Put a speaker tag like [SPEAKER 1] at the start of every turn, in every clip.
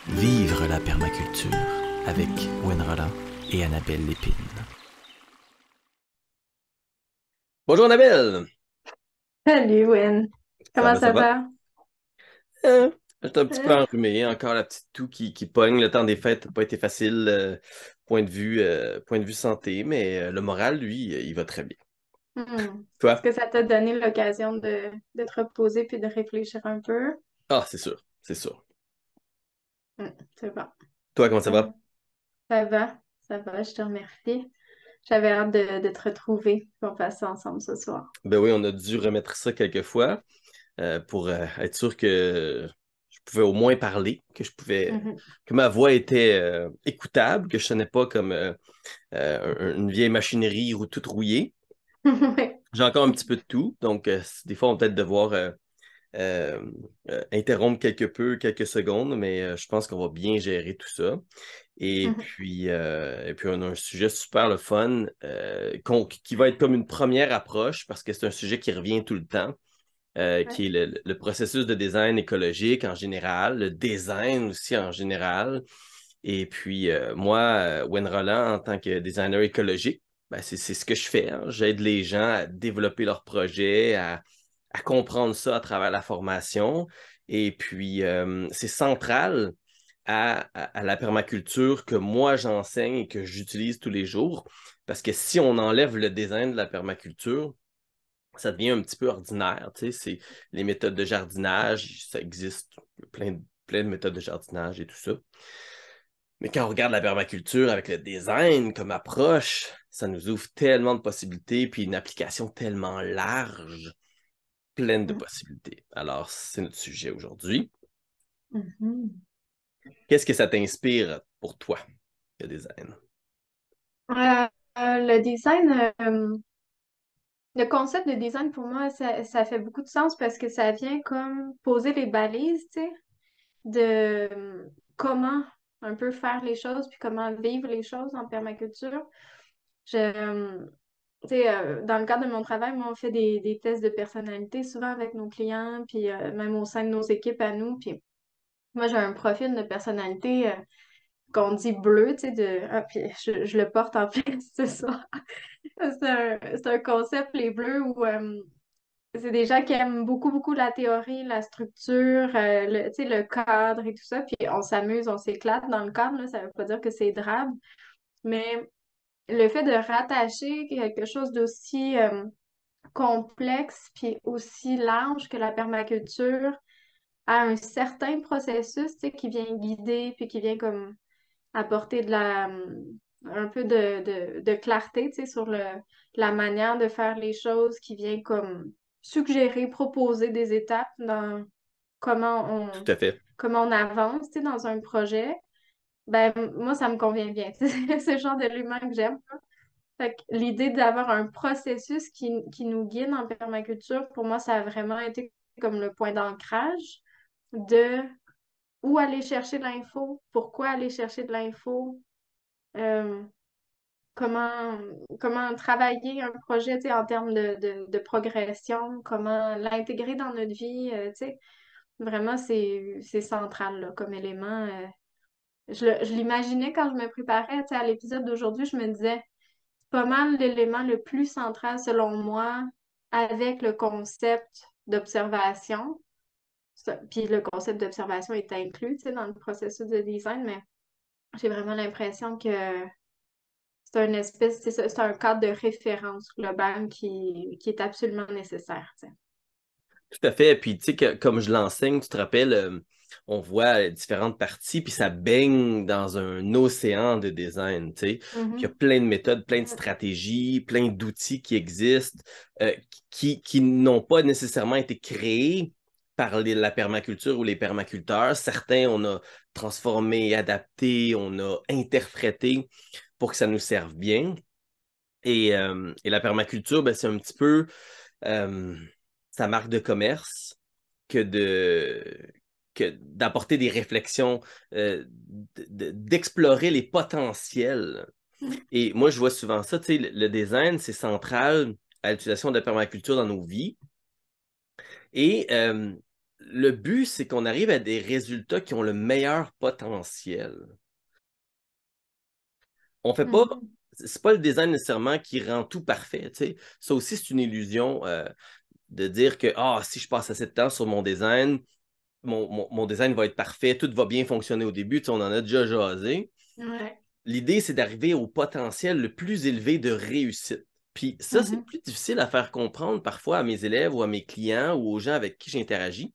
[SPEAKER 1] Vivre la permaculture avec Gwen Roland et Annabelle Lépine.
[SPEAKER 2] Bonjour Annabelle!
[SPEAKER 1] Salut, Wen.
[SPEAKER 2] Ça
[SPEAKER 1] Comment
[SPEAKER 2] va, ça
[SPEAKER 1] ça
[SPEAKER 2] va?
[SPEAKER 1] va?
[SPEAKER 2] J'étais un petit peu
[SPEAKER 1] Hein?
[SPEAKER 2] enrhumé, encore la petite toux qui pogne. Le temps des fêtes n'a pas été facile, point de vue santé, mais le moral, lui, il va très bien.
[SPEAKER 1] Est-ce
[SPEAKER 2] Toi?
[SPEAKER 1] que ça t'a donné l'occasion de te reposer puis de réfléchir un peu?
[SPEAKER 2] Ah, c'est sûr, c'est sûr.
[SPEAKER 1] C'est bon.
[SPEAKER 2] Toi, comment ça
[SPEAKER 1] Euh,
[SPEAKER 2] va?
[SPEAKER 1] ça va, je te remercie. J'avais hâte de te retrouver pour passer ça ensemble ce soir.
[SPEAKER 2] Ben oui, on a dû remettre ça quelques fois pour être sûr que je pouvais au moins parler,
[SPEAKER 1] Mhm.
[SPEAKER 2] que ma voix était écoutable, que je sonnais pas comme une vieille machinerie toute rouillée.
[SPEAKER 1] Ouais.
[SPEAKER 2] J'ai encore un petit peu de tout, donc des fois, on va peut-être devoir euh, interrompre quelques secondes, mais je pense qu'on va bien gérer tout ça.
[SPEAKER 1] Mhm.
[SPEAKER 2] Et puis on a un sujet super le fun qui va être comme une première approche parce que c'est un sujet qui revient tout le temps,
[SPEAKER 1] Ouais.
[SPEAKER 2] qui est le processus de design écologique en général, le design aussi en général. Et puis moi, Wen Roland, en tant que designer écologique, ben, c'est ce que je fais, hein. J'aide les gens à développer leurs projets, à comprendre ça à travers la formation. Et puis, c'est central à la permaculture que moi j'enseigne et que j'utilise tous les jours. Parce que si on enlève le design de la permaculture, ça devient un petit peu ordinaire. Tu sais, c'est les méthodes de jardinage, ça existe plein de méthodes de jardinage et tout ça. Mais quand on regarde la permaculture avec le design comme approche, ça nous ouvre tellement de possibilités, puis une application tellement large, pleine de possibilités. Alors, c'est notre sujet aujourd'hui.
[SPEAKER 1] Mhm.
[SPEAKER 2] Qu'est-ce que ça t'inspire pour toi, le design?
[SPEAKER 1] Le design, le concept de design pour moi, ça fait beaucoup de sens parce que ça vient comme poser les balises, tu sais, de comment un peu faire les choses puis comment vivre les choses en permaculture. Tu sais, dans le cadre de mon travail, moi, on fait des tests de personnalité souvent avec nos clients, puis même au sein de nos équipes à nous. Puis moi, j'ai un profil de personnalité qu'on dit bleu, tu sais, puis je le porte en fait, c'est ça. C'est un concept, les bleus, où c'est des gens qui aiment beaucoup, beaucoup la théorie, la structure, tu sais, le cadre et tout ça. Puis on s'amuse, on s'éclate dans le cadre, là. Ça veut pas dire que c'est drabe, mais le fait de rattacher quelque chose d'aussi complexe puis aussi large que la permaculture à un certain processus, tu sais, qui vient guider puis qui vient comme apporter un peu de clarté, tu sais, sur la manière de faire les choses, qui vient comme suggérer, proposer des étapes dans comment on,
[SPEAKER 2] Tout à fait.
[SPEAKER 1] comment on avance, tu sais, dans un projet. Ben, moi, ça me convient bien. C'est le genre de l'humain que j'aime. Fait que l'idée d'avoir un processus qui nous guide en permaculture, pour moi, ça a vraiment été comme le point d'ancrage de où aller chercher de l'info, pourquoi aller chercher de l'info, euh, comment, comment travailler un projet, tu sais, en termes de progression, comment l'intégrer dans notre vie, tu sais. Vraiment, c'est central là, comme élément. Je l'imaginais quand je me préparais, tu sais, à l'épisode d'aujourd'hui, je me disais, pas mal l'élément le plus central selon moi avec le concept d'observation. Puis le concept d'observation est inclus, tu sais, dans le processus de design, mais j'ai vraiment l'impression que c'est une espèce, c'est ça, c'est un cadre de référence global qui est absolument nécessaire, tu sais.
[SPEAKER 2] Tout à fait. Puis, tu sais, comme je l'enseigne, tu te rappelles, on voit différentes parties, puis ça baigne dans un océan de design, tu sais. Puis il y a
[SPEAKER 1] Mhm.
[SPEAKER 2] plein de méthodes, plein de stratégies, plein d'outils qui existent, euh, qui n'ont pas nécessairement été créés par la permaculture ou les permaculteurs. Certains, on a transformé, adapté, on a interprété pour que ça nous serve bien. Et la permaculture, ben, c'est un petit peu euh, sa marque de commerce que d'apporter des réflexions, d'explorer les potentiels.
[SPEAKER 1] Mhm.
[SPEAKER 2] Et moi, je vois souvent ça, tu sais, le design, c'est central à l'utilisation de la permaculture dans nos vies. Et le but, c'est qu'on arrive à des résultats qui ont le meilleur potentiel. On fait pas,
[SPEAKER 1] Mhm.
[SPEAKER 2] c'est pas le design nécessairement qui rend tout parfait, tu sais. Ça aussi, c'est une illusion de dire que si je passe assez de temps sur mon design, mon design va être parfait, tout va bien fonctionner au début, tu sais, on en a déjà jasé.
[SPEAKER 1] Ouais.
[SPEAKER 2] L'idée, c'est d'arriver au potentiel le plus élevé de réussite. Puis ça, c'est
[SPEAKER 1] Mhm.
[SPEAKER 2] plus difficile à faire comprendre parfois à mes élèves ou à mes clients ou aux gens avec qui j'interagis.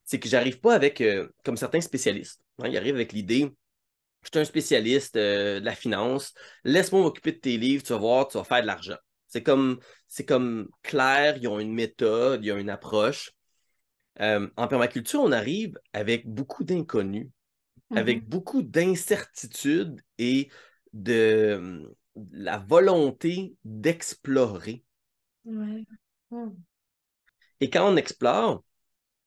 [SPEAKER 2] C'est que j'arrive pas avec, comme certains spécialistes. Hein, ils arrivent avec l'idée, je suis un spécialiste de la finance, laisse-moi m'occuper de tes livres, tu vas voir, tu vas faire de l'argent. C'est comme clair, ils ont une méthode, ils ont une approche. En permaculture, on arrive avec beaucoup d'inconnus, avec
[SPEAKER 1] Mhm.
[SPEAKER 2] beaucoup d'incertitudes et de la volonté d'explorer.
[SPEAKER 1] Ouais. Mhm.
[SPEAKER 2] Et quand on explore,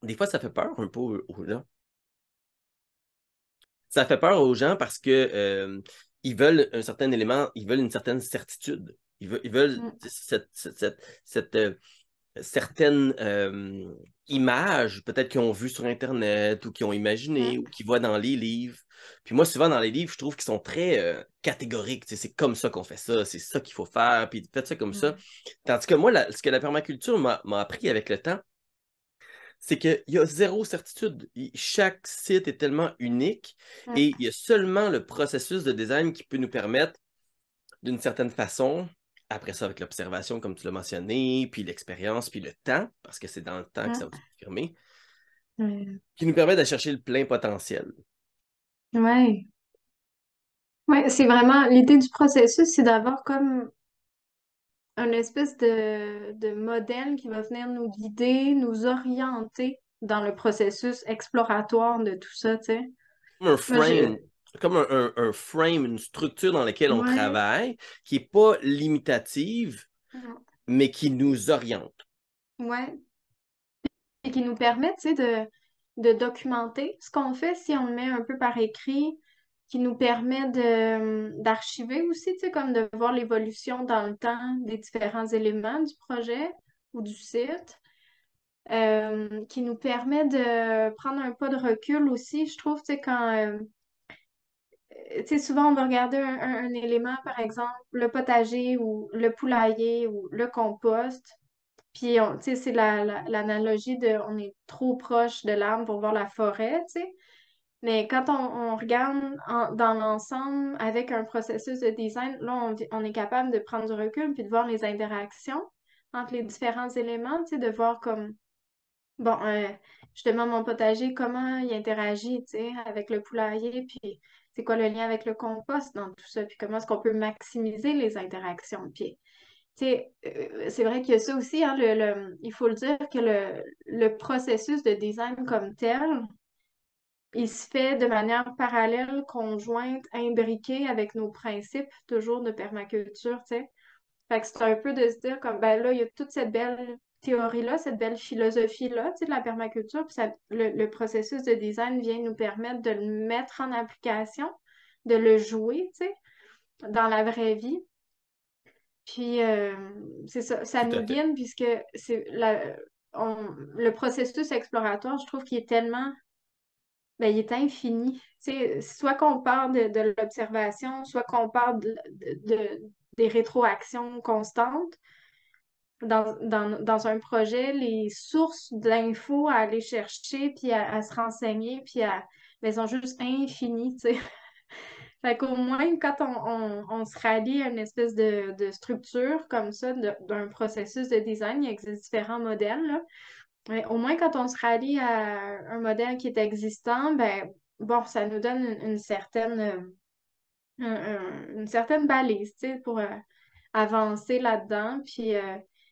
[SPEAKER 2] des fois, ça fait peur un peu aux gens. Ça fait peur aux gens parce que ils veulent un certain élément, ils veulent une certaine certitude. Ils veulent
[SPEAKER 1] Mhm.
[SPEAKER 2] cette certaine image, peut-être qu'ils ont vu sur Internet ou qu'ils ont imaginé ou qu'ils voient dans les livres. Puis moi, souvent dans les livres, je trouve qu'ils sont très catégoriques. Tu sais, c'est comme ça qu'on fait ça, c'est ça qu'il faut faire, puis faites ça comme ça.
[SPEAKER 1] Mhm.
[SPEAKER 2] Tandis que moi, ce que la permaculture m'a appris avec le temps, c'est qu'il y a zéro certitude. Chaque site est tellement unique
[SPEAKER 1] Mhm.
[SPEAKER 2] et il y a seulement le processus de design qui peut nous permettre, d'une certaine façon, après ça avec l'observation, comme tu l'as mentionné, puis l'expérience, puis le temps, parce que c'est dans le temps que ça va se confirmer,
[SPEAKER 1] Mhm.
[SPEAKER 2] qui nous permet de chercher le plein potentiel.
[SPEAKER 1] Ouais. Ouais, c'est vraiment l'idée du processus, c'est d'avoir comme un espèce de modèle qui va venir nous guider, nous orienter dans le processus exploratoire de tout ça, tu sais.
[SPEAKER 2] Comme un
[SPEAKER 1] Moi,
[SPEAKER 2] frame, comme un frame, une structure dans laquelle on
[SPEAKER 1] ouais.
[SPEAKER 2] travaille, qui n'est pas limitative,
[SPEAKER 1] Mhm.
[SPEAKER 2] mais qui nous oriente.
[SPEAKER 1] Ouais. Et qui nous permet, tu sais, de documenter ce qu'on fait si on le met un peu par écrit, qui nous permet d'archiver aussi, tu sais, comme de voir l'évolution dans le temps des différents éléments du projet ou du site, qui nous permet de prendre un pas de recul aussi, je trouve, tu sais, quand, tu sais, souvent on va regarder un élément, par exemple, le potager ou le poulailler ou le compost. Puis, tu sais, c'est l'analogie de on est trop proche de l'arbre pour voir la forêt, tu sais. Mais quand on regarde dans l'ensemble avec un processus de design, là, on est capable de prendre du recul puis de voir les interactions entre les différents éléments, tu sais, de voir comme, bon, justement, mon potager, comment il interagit, tu sais, avec le poulailler, puis c'est quoi le lien avec le compost dans tout ça, puis comment est-ce qu'on peut maximiser les interactions. Puis tu sais, c'est vrai qu'il y a ça aussi, hein, il faut le dire que le processus de design comme tel, il se fait de manière parallèle, conjointe, imbriquée avec nos principes toujours de permaculture, tu sais. Fait que c'est un peu de se dire comme, ben là, il y a toute cette belle théorie-là, cette belle philosophie-là, tu sais, de la permaculture, puis le processus de design vient nous permettre de le mettre en application, de le jouer, tu sais, dans la vraie vie. Puis, c'est ça, ça
[SPEAKER 2] Tout à
[SPEAKER 1] nous
[SPEAKER 2] fait.
[SPEAKER 1] guide puisque le processus exploratoire, je trouve qu'il est tellement, ben, il est infini. Tu sais, soit qu'on part de l'observation, soit qu'on part des rétroactions constantes. Dans un projet, les sources d'infos à aller chercher, puis à se renseigner, ben, elles sont juste infinies, tu sais. Fait qu'au moins, quand on se rallie à une espèce de structure comme ça, d'un processus de design, il existe différents modèles, là. Mais au moins, quand on se rallie à un modèle qui est existant, ben, bon, ça nous donne une certaine, une certaine balise, tu sais, pour avancer là-dedans, puis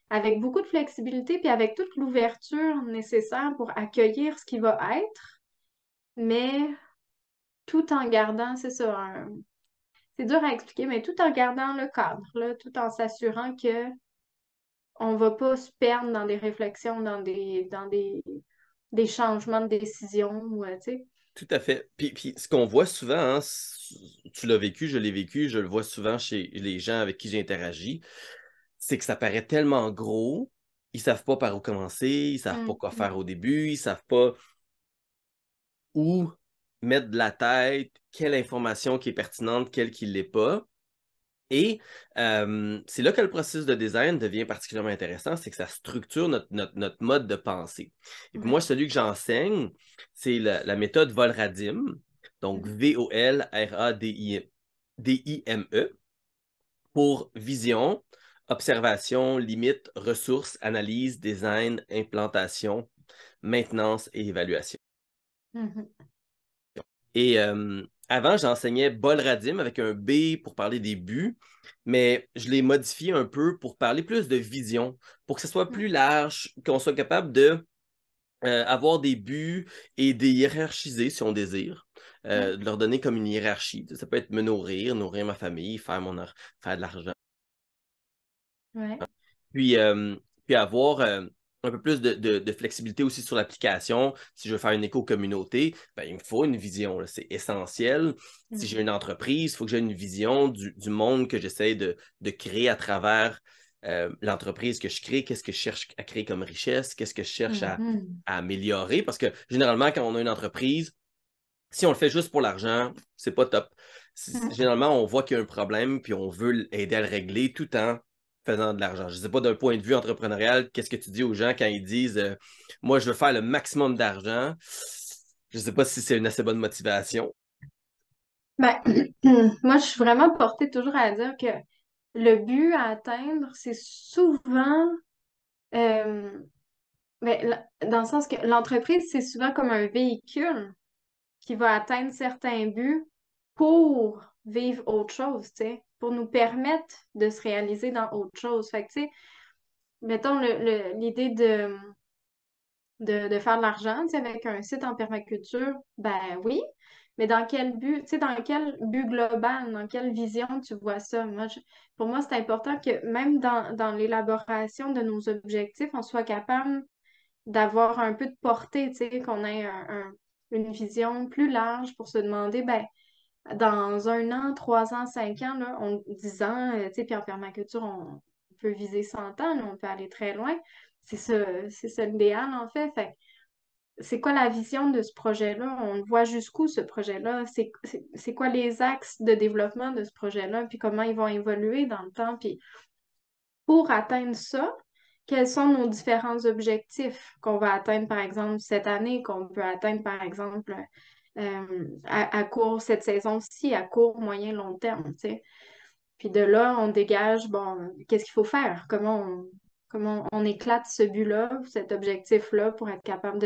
[SPEAKER 1] avec beaucoup de flexibilité, puis avec toute l'ouverture nécessaire pour accueillir ce qui va être, mais tout en gardant, c'est ça, c'est dur à expliquer, mais tout en gardant le cadre, là, tout en s'assurant que on va pas se perdre dans des réflexions, des changements de décision, ou, tu sais.
[SPEAKER 2] Tout à fait. Puis ce qu'on voit souvent, hein, tu l'as vécu, je l'ai vécu, je le vois souvent chez les gens avec qui j'interagis, c'est que ça paraît tellement gros, ils savent pas par où commencer, ils savent pas quoi faire au début, ils savent pas où mettre de la tête, quelle information qui est pertinente, quelle qui l'est pas. Et c'est là que le processus de design devient particulièrement intéressant, c'est que ça structure notre mode de pensée. Et puis moi, celui que j'enseigne, c'est la méthode Volradim, donc Volradime, pour vision, observation, limite, ressources, analyse, design, implantation, maintenance et évaluation. Et avant, j'enseignais Bolradim avec un B pour parler des buts, mais je l'ai modifié un peu pour parler plus de vision, pour que ce soit plus large, qu'on soit capable de avoir des buts et des hiérarchiser si on désire, de leur donner comme une hiérarchie. Ça peut être me nourrir, nourrir ma famille, faire de l'argent.
[SPEAKER 1] Ouais.
[SPEAKER 2] Puis, puis avoir un peu plus de flexibilité aussi sur l'application. Si je veux faire une éco-communauté, ben, il me faut une vision, là. C'est essentiel. Si j'ai une entreprise, il faut que j'ai une vision du monde que j'essaie de créer à travers l'entreprise que je crée. Qu'est-ce que je cherche à créer comme richesse? Qu'est-ce que je cherche à améliorer? Parce que généralement, quand on a une entreprise, si on le fait juste pour l'argent, c'est pas top. Généralement, on voit qu'il y a un problème, puis on veut aider à le régler tout en faisant de l'argent. Je ne sais pas d'un point de vue entrepreneurial, qu'est-ce que tu dis aux gens quand ils disent moi, je veux faire le maximum d'argent. Je ne sais pas si c'est une assez bonne motivation.
[SPEAKER 1] Ben, moi, je suis vraiment portée toujours à dire que le but à atteindre, c'est souvent, euh, dans le sens que l'entreprise, c'est souvent comme un véhicule qui va atteindre certains buts pour vivre autre chose, tu sais, pour nous permettre de se réaliser dans autre chose. Fait que, tu sais, mettons l'idée de faire de l'argent, tu sais, avec un site en permaculture, ben oui, mais dans quel but, tu sais, dans quel but global, dans quelle vision tu vois ça? Pour moi, c'est important que même dans l'élaboration de nos objectifs, on soit capable d'avoir un peu de portée, tu sais, qu'on ait une vision plus large pour se demander, ben, dans 1 an, 3 ans, 5 ans, là, 10 ans, tu sais, puis en permaculture, on peut viser 100 ans, là, on peut aller très loin. C'est ça l'idéal, en fait. Fait que c'est quoi la vision de ce projet-là? On le voit jusqu'où, ce projet-là? C'est quoi les axes de développement de ce projet-là? Puis comment ils vont évoluer dans le temps? Puis pour atteindre ça, quels sont nos différents objectifs qu'on va atteindre, par exemple, cette année, qu'on peut atteindre, par exemple, à court, cette saison-ci, à court, moyen, long terme, tu sais. Puis de là, on dégage, bon, qu'est-ce qu'il faut faire? Comment on éclate ce but-là, cet objectif-là, pour être capable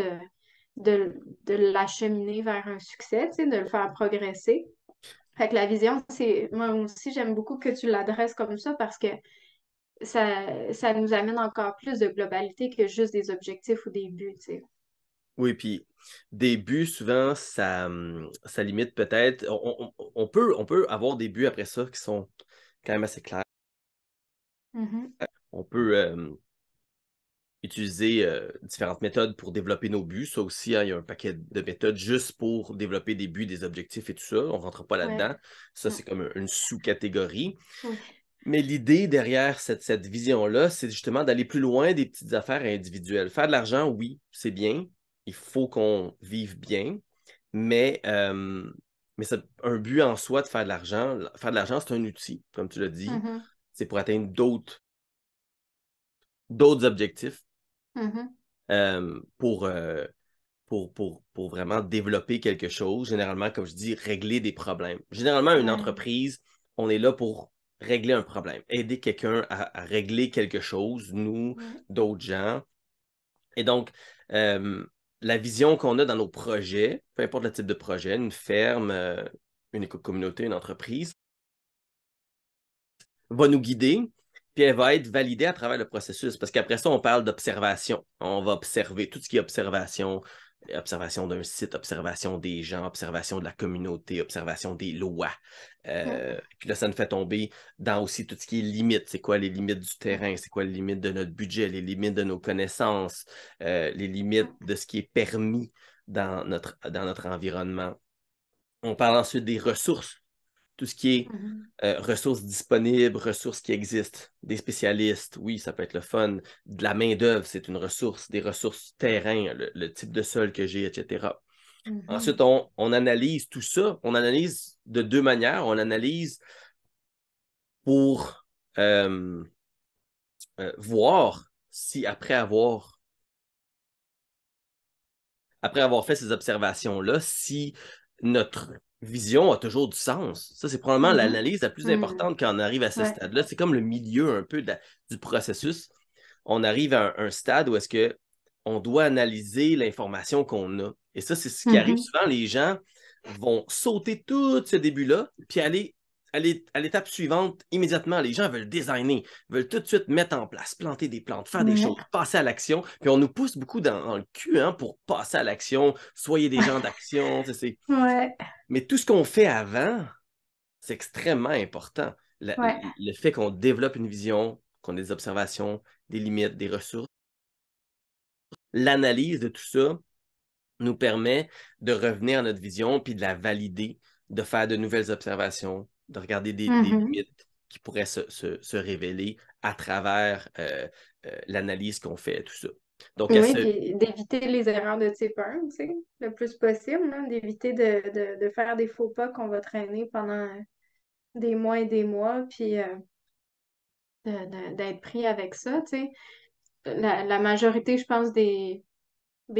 [SPEAKER 1] de l'acheminer vers un succès, tu sais, de le faire progresser. Fait que la vision, moi aussi, j'aime beaucoup que tu l'adresses comme ça parce que ça nous amène encore plus de globalité que juste des objectifs ou des buts, tu sais.
[SPEAKER 2] Oui, puis des buts, souvent, ça limite peut-être. On peut avoir des buts après ça qui sont quand même assez clairs.
[SPEAKER 1] Mhm.
[SPEAKER 2] On peut utiliser différentes méthodes pour développer nos buts. Ça aussi, hein, il y a un paquet de méthodes juste pour développer des buts, des objectifs et tout ça. On ne rentre pas
[SPEAKER 1] Ouais.
[SPEAKER 2] là-dedans. Ça, c'est comme une sous-catégorie.
[SPEAKER 1] Oui.
[SPEAKER 2] Mais l'idée derrière cette vision-là, c'est justement d'aller plus loin des petites affaires individuelles. Faire de l'argent, oui, c'est bien. Il faut qu'on vive bien. Mais un but en soi de faire de l'argent, c'est un outil, comme tu l'as dit.
[SPEAKER 1] Mhm.
[SPEAKER 2] C'est pour atteindre d'autres objectifs
[SPEAKER 1] Mhm.
[SPEAKER 2] pour, pour vraiment développer quelque chose. Généralement, comme je dis, régler des problèmes. Généralement, une
[SPEAKER 1] Ouais.
[SPEAKER 2] entreprise, on est là pour régler un problème, aider quelqu'un à régler quelque chose, nous,
[SPEAKER 1] Ouais.
[SPEAKER 2] d'autres gens. Et donc, euh, la vision qu'on a dans nos projets, peu importe le type de projet, une ferme, une éco-communauté, une entreprise, va nous guider, puis elle va être validée à travers le processus. Parce qu'après ça, on parle d'observation. On va observer tout ce qui est observation, observation d'un site, observation des gens, observation de la communauté, observation des lois.
[SPEAKER 1] Ouais.
[SPEAKER 2] Puis là, ça nous fait tomber dans aussi tout ce qui est limite. C'est quoi les limites du terrain? C'est quoi les limites de notre budget? Les limites de nos connaissances? Les limites de ce qui est permis dans notre environnement. On parle ensuite des ressources, Tout ce qui est
[SPEAKER 1] Mhm.
[SPEAKER 2] ressources disponibles, ressources qui existent, des spécialistes, oui, ça peut être le fun. De la main-d'œuvre, c'est une ressource, des ressources terrain, le type de sol que j'ai, etc.
[SPEAKER 1] Mhm.
[SPEAKER 2] Ensuite, on analyse tout ça. On analyse de deux manières. On analyse pour voir si après avoir fait ces observations-là, si notre vision a toujours du sens. Ça, c'est probablement
[SPEAKER 1] Mhm.
[SPEAKER 2] l'analyse la plus
[SPEAKER 1] Mhm.
[SPEAKER 2] importante quand on arrive à ce
[SPEAKER 1] Ouais.
[SPEAKER 2] stade-là. C'est comme le milieu un peu du processus. On arrive à un stade où est-ce que on doit analyser l'information qu'on a. Et ça, c'est ce qui arrive
[SPEAKER 1] Mhm.
[SPEAKER 2] souvent. Les gens vont sauter tout ce début-là, puis aller à l'étape suivante immédiatement. Les gens veulent designer, veulent tout de suite mettre en place, planter des plantes, faire des
[SPEAKER 1] Ouais.
[SPEAKER 2] choses, passer à l'action. Puis on nous pousse beaucoup dans le cul hein, pour passer à l'action. Soyez des gens d'action.
[SPEAKER 1] Ouais.
[SPEAKER 2] Mais tout ce qu'on fait avant, c'est extrêmement important.
[SPEAKER 1] Ouais.
[SPEAKER 2] Le fait qu'on développe une vision, qu'on ait des observations, des limites, des ressources, l'analyse de tout ça nous permet de revenir à notre vision puis de la valider, de faire de nouvelles observations, de regarder des
[SPEAKER 1] Mhm.
[SPEAKER 2] limites qui pourraient se révéler à travers l'analyse qu'on fait, tout ça. Donc, à
[SPEAKER 1] Oui,
[SPEAKER 2] ce,
[SPEAKER 1] puis d'éviter les erreurs de type 1, tu sais, le plus possible, hein, d'éviter de faire des faux pas qu'on va traîner pendant des mois et des mois, puis d'être pris avec ça, tu sais. La majorité, je pense, des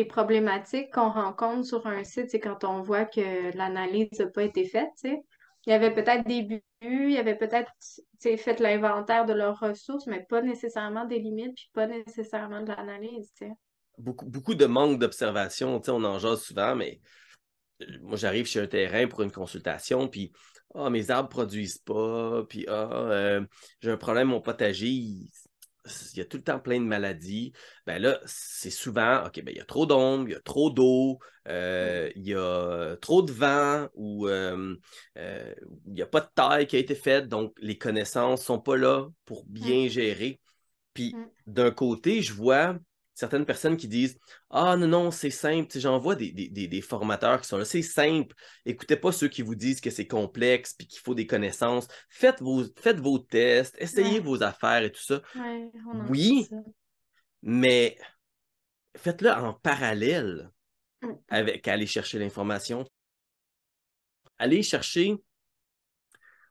[SPEAKER 1] problématiques qu'on rencontre sur un site, c'est quand on voit que l'analyse n'a pas été faite, tu sais. Il y avait peut-être des buts, il y avait peut-être, tu sais, fait l'inventaire de leurs ressources, mais pas nécessairement des limites, puis pas nécessairement de l'analyse, tu sais.
[SPEAKER 2] beaucoup de manque d'observation, tu sais, on en jase souvent, mais moi, j'arrive chez un terrain pour une consultation, puis mes arbres produisent pas, puis j'ai un problème, mon potager, il y a tout le temps plein de maladies. Ben là, c'est souvent, OK, ben il y a trop d'ombre, il y a trop d'eau, il y a trop de vent, ou euh, il n'y a pas de taille qui a été faite, donc les connaissances sont pas là pour
[SPEAKER 1] Mm,
[SPEAKER 2] bien gérer. Puis
[SPEAKER 1] mm,
[SPEAKER 2] d'un côté, je vois certaines personnes qui disent ah non, non, c'est simple. Tu sais, j'en vois des formateurs qui sont là, c'est simple. Écoutez pas ceux qui vous disent que c'est complexe puis qu'il faut des connaissances. Faites vos tests, essayez
[SPEAKER 1] ouais,
[SPEAKER 2] vos affaires et tout ça.
[SPEAKER 1] ouais, on entend
[SPEAKER 2] Oui,
[SPEAKER 1] ça.
[SPEAKER 2] mais faites-le en parallèle
[SPEAKER 1] Mm,
[SPEAKER 2] avec aller chercher l'information. Allez chercher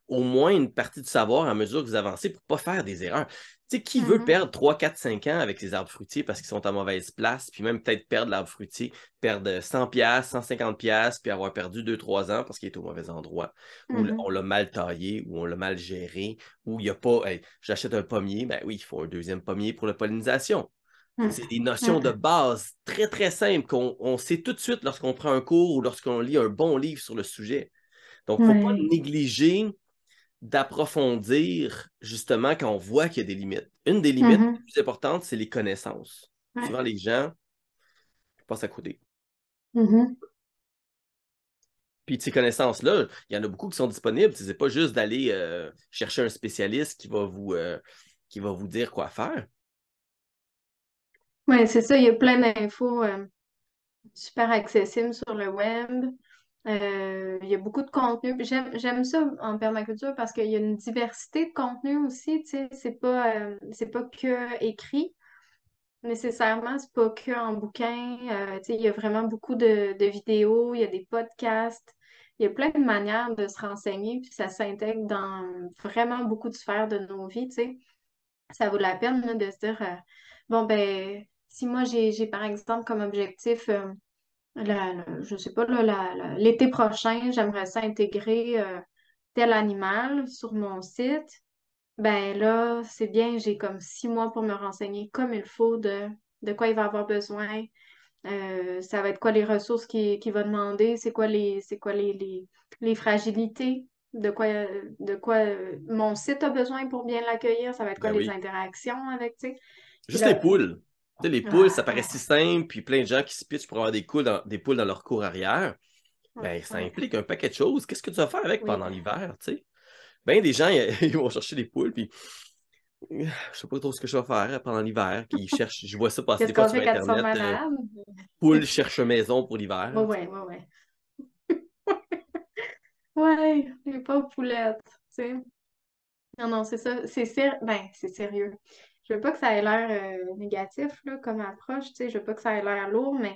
[SPEAKER 2] au moins une partie du savoir à mesure que vous avancez pour ne pas faire des erreurs. Tu sais, qui veut
[SPEAKER 1] mhm,
[SPEAKER 2] perdre 3, 4, 5 ans avec les arbres fruitiers parce qu'ils sont à mauvaise place, puis même peut-être perdre l'arbre fruitier, perdre 100$, 150$, puis avoir perdu 2, 3 ans parce qu'il est au mauvais endroit, ou
[SPEAKER 1] mhm,
[SPEAKER 2] on l'a mal taillé, ou on l'a mal géré, ou il n'y a pas, hey, j'achète un pommier, ben oui, il faut un deuxième pommier pour la pollinisation.
[SPEAKER 1] mm,
[SPEAKER 2] C'est des notions de
[SPEAKER 1] mm,
[SPEAKER 2] base très, très simples qu'on sait tout de suite lorsqu'on prend un cours ou lorsqu'on lit un bon livre sur le sujet. Donc, il ne faut pas
[SPEAKER 1] ouais,
[SPEAKER 2] négliger d'approfondir justement quand on voit qu'il y a des limites. Une des limites les
[SPEAKER 1] mhm,
[SPEAKER 2] plus importantes, c'est les connaissances.
[SPEAKER 1] ouais,
[SPEAKER 2] Souvent, les gens passent à côté.
[SPEAKER 1] mhm,
[SPEAKER 2] Puis de ces connaissances-là, il y en a beaucoup qui sont disponibles. Ce n'est pas juste d'aller chercher un spécialiste qui va vous dire quoi faire.
[SPEAKER 1] ouais, c'est ça, il y a plein d'infos super accessibles sur le web. Il y a beaucoup de contenu. Puis j'aime ça en permaculture parce qu'il y a une diversité de contenu aussi, tu sais, c'est pas que écrit. Nécessairement, c'est pas que en bouquin. Tu sais, il y a vraiment beaucoup de vidéos, il y a des podcasts, il y a plein de manières de se renseigner, puis ça s'intègre dans vraiment beaucoup de sphères de nos vies, tu sais. Ça vaut la peine là, de se dire, bon, ben, si moi j'ai par exemple comme objectif, je sais pas, là, l'été prochain, j'aimerais ça intégrer tel animal sur mon site. Ben là, c'est bien, j'ai comme 6 mois pour me renseigner comme il faut de quoi il va avoir besoin. Ça va être quoi les ressources qu'il va demander, c'est quoi les fragilités, de quoi mon site a besoin pour bien l'accueillir, ça va être quoi
[SPEAKER 2] Ben
[SPEAKER 1] les
[SPEAKER 2] oui.
[SPEAKER 1] interactions avec, tu sais. Puis
[SPEAKER 2] Juste les
[SPEAKER 1] là,
[SPEAKER 2] poules. Tu sais, les poules,
[SPEAKER 1] ah,
[SPEAKER 2] ça paraît si simple, puis plein de gens qui se pitchent pour avoir des poules dans leur cour arrière. Ben, ça
[SPEAKER 1] ouais,
[SPEAKER 2] implique un paquet de choses. Qu'est-ce que tu vas faire avec
[SPEAKER 1] oui.
[SPEAKER 2] pendant l'hiver, tu sais? Ben, des gens, ils vont chercher des poules, puis je sais pas trop ce que je vais faire pendant l'hiver. Ils cherchent, je vois ça passer
[SPEAKER 1] Qu'est-ce
[SPEAKER 2] des fois
[SPEAKER 1] qu'on
[SPEAKER 2] sur
[SPEAKER 1] fait quand ils sont
[SPEAKER 2] Internet.
[SPEAKER 1] malades?
[SPEAKER 2] Poule cherche maison pour
[SPEAKER 1] Ouais,
[SPEAKER 2] l'hiver.
[SPEAKER 1] ouais, ouais, ouais. Ouais, les pauvres poulettes, tu sais. Non, non, c'est ça. Ben, c'est sérieux. Je veux pas que ça ait l'air négatif, là, comme approche, tu sais. Je veux pas que ça ait l'air lourd, mais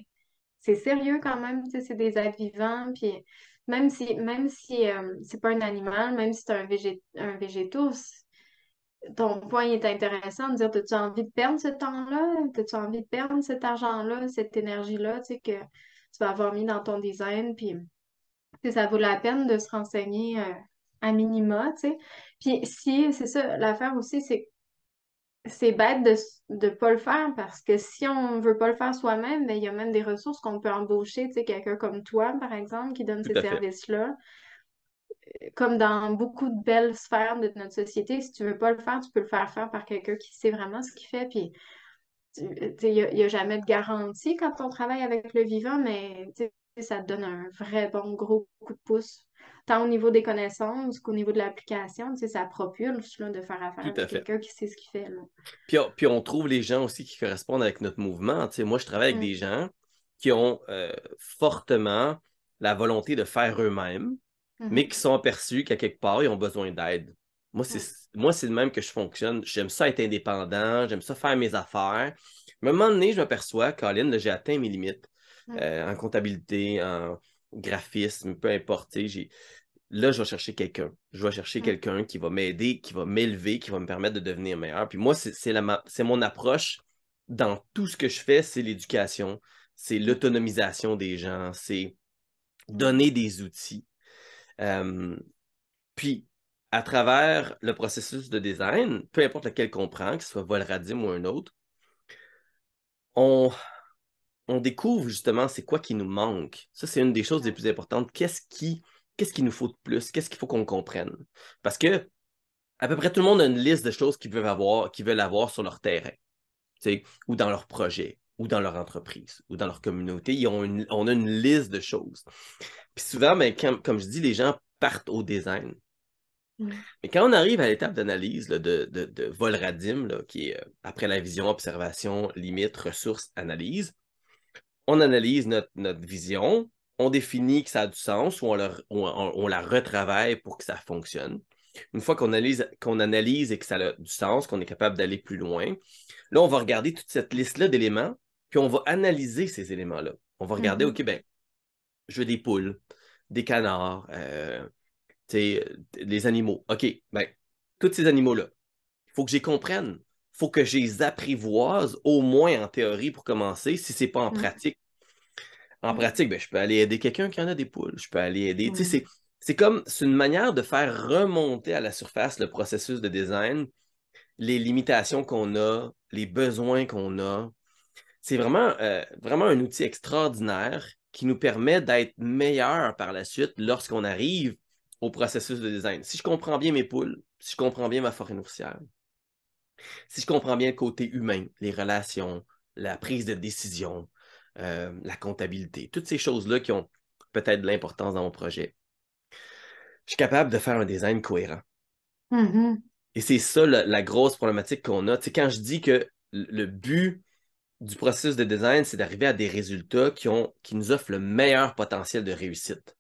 [SPEAKER 1] c'est sérieux quand même, tu sais. C'est des êtres vivants, puis même si c'est pas un animal, même si c'est un végétaux, ton point est intéressant de dire, as-tu envie de perdre ce temps-là? As-tu envie de perdre cet argent-là, cette énergie-là, tu sais, que tu vas avoir mis dans ton design, puis tu sais, ça vaut la peine de se renseigner à minima, tu sais. Puis si, c'est ça, l'affaire aussi, c'est bête de ne pas le faire parce que si on veut pas le faire soi-même, ben, il y a même des ressources qu'on peut embaucher, tu sais, quelqu'un comme toi, par exemple, qui donne
[SPEAKER 2] Tout
[SPEAKER 1] ces
[SPEAKER 2] à fait.
[SPEAKER 1] services-là. Comme dans beaucoup de belles sphères de notre société, si tu veux pas le faire, tu peux le faire faire par quelqu'un qui sait vraiment ce qu'il fait. Puis, il y a jamais de garantie quand on travaille avec le vivant, mais tu sais, ça te donne un vrai bon gros coup de pouce. Tant au niveau des connaissances qu'au niveau de l'application, tu sais, ça propulse là, de faire affaire
[SPEAKER 2] Tout
[SPEAKER 1] avec
[SPEAKER 2] à fait.
[SPEAKER 1] quelqu'un qui sait ce qu'il fait, là.
[SPEAKER 2] Puis on trouve les gens aussi qui correspondent avec notre mouvement. Tu sais, moi, je travaille avec
[SPEAKER 1] Mm.
[SPEAKER 2] des gens qui ont fortement la volonté de faire eux-mêmes, mais qui
[SPEAKER 1] Mhm.
[SPEAKER 2] sont aperçus qu'à quelque part, ils ont besoin d'aide. Moi, c'est,
[SPEAKER 1] Mm.
[SPEAKER 2] moi, c'est le même que je fonctionne. J'aime ça être indépendant, j'aime ça faire mes affaires. Mais à un moment donné, je m'aperçois, Colin, là, j'ai atteint mes limites
[SPEAKER 1] Mm.
[SPEAKER 2] en comptabilité, en graphisme, peu importe. Tu sais, là, je vais chercher quelqu'un. Je vais chercher
[SPEAKER 1] Mm.
[SPEAKER 2] quelqu'un qui va m'aider, qui va m'élever, qui va me permettre de devenir meilleur. Puis moi, c'est mon approche dans tout ce que je fais, c'est l'éducation, c'est
[SPEAKER 1] Mm.
[SPEAKER 2] l'autonomisation des gens, c'est
[SPEAKER 1] Mm.
[SPEAKER 2] donner des outils. Euh, puis, à travers le processus de design, peu importe lequel qu'on prend, que ce soit Volradim ou un autre, on, on découvre justement c'est quoi qui nous manque. Ça, c'est une des choses les plus importantes. Qu'est-ce qu'il nous faut de plus? Qu'est-ce qu'il faut qu'on comprenne? Parce que à peu près tout le monde a une liste de choses qu'ils veulent avoir sur leur terrain, tu sais, ou dans leur projet, ou dans leur entreprise, ou dans leur communauté. On a une liste de choses. Puis souvent, ben, comme je dis, les gens partent au design.
[SPEAKER 1] Mm.
[SPEAKER 2] Mais quand on arrive à l'étape d'analyse là, de Volradim, là, qui est après la vision, observation, limite, ressources, analyse, on analyse notre vision, on définit que ça a du sens ou on la retravaille pour que ça fonctionne. Une fois qu'on analyse et que ça a du sens, qu'on est capable d'aller plus loin, là, on va regarder toute cette liste-là d'éléments, puis on va analyser ces éléments-là. On va regarder,
[SPEAKER 1] Mhm.
[SPEAKER 2] OK, ben, je veux des poules, des canards, les animaux. OK, ben, tous ces animaux-là, il faut que je les comprenne. Il faut que je les apprivoise, au moins en théorie pour commencer, si ce n'est pas en
[SPEAKER 1] Mm.
[SPEAKER 2] pratique. En
[SPEAKER 1] Mm.
[SPEAKER 2] pratique, ben, je peux aller aider quelqu'un qui en a des poules. Je peux aller aider. Tu sais,
[SPEAKER 1] Mm.
[SPEAKER 2] c'est une manière de faire remonter à la surface le processus de design, les limitations qu'on a, les besoins qu'on a. C'est vraiment un outil extraordinaire qui nous permet d'être meilleur par la suite lorsqu'on arrive au processus de design. Si je comprends bien mes poules, si je comprends bien ma forêt nourricière, si je comprends bien le côté humain, les relations, la prise de décision, la comptabilité, toutes ces choses-là qui ont peut-être de l'importance dans mon projet, je suis capable de faire un design cohérent.
[SPEAKER 1] Mhm.
[SPEAKER 2] Et c'est ça la grosse problématique qu'on a. Tu sais, quand je dis que le but du processus de design, c'est d'arriver à des résultats qui nous offrent le meilleur potentiel de réussite.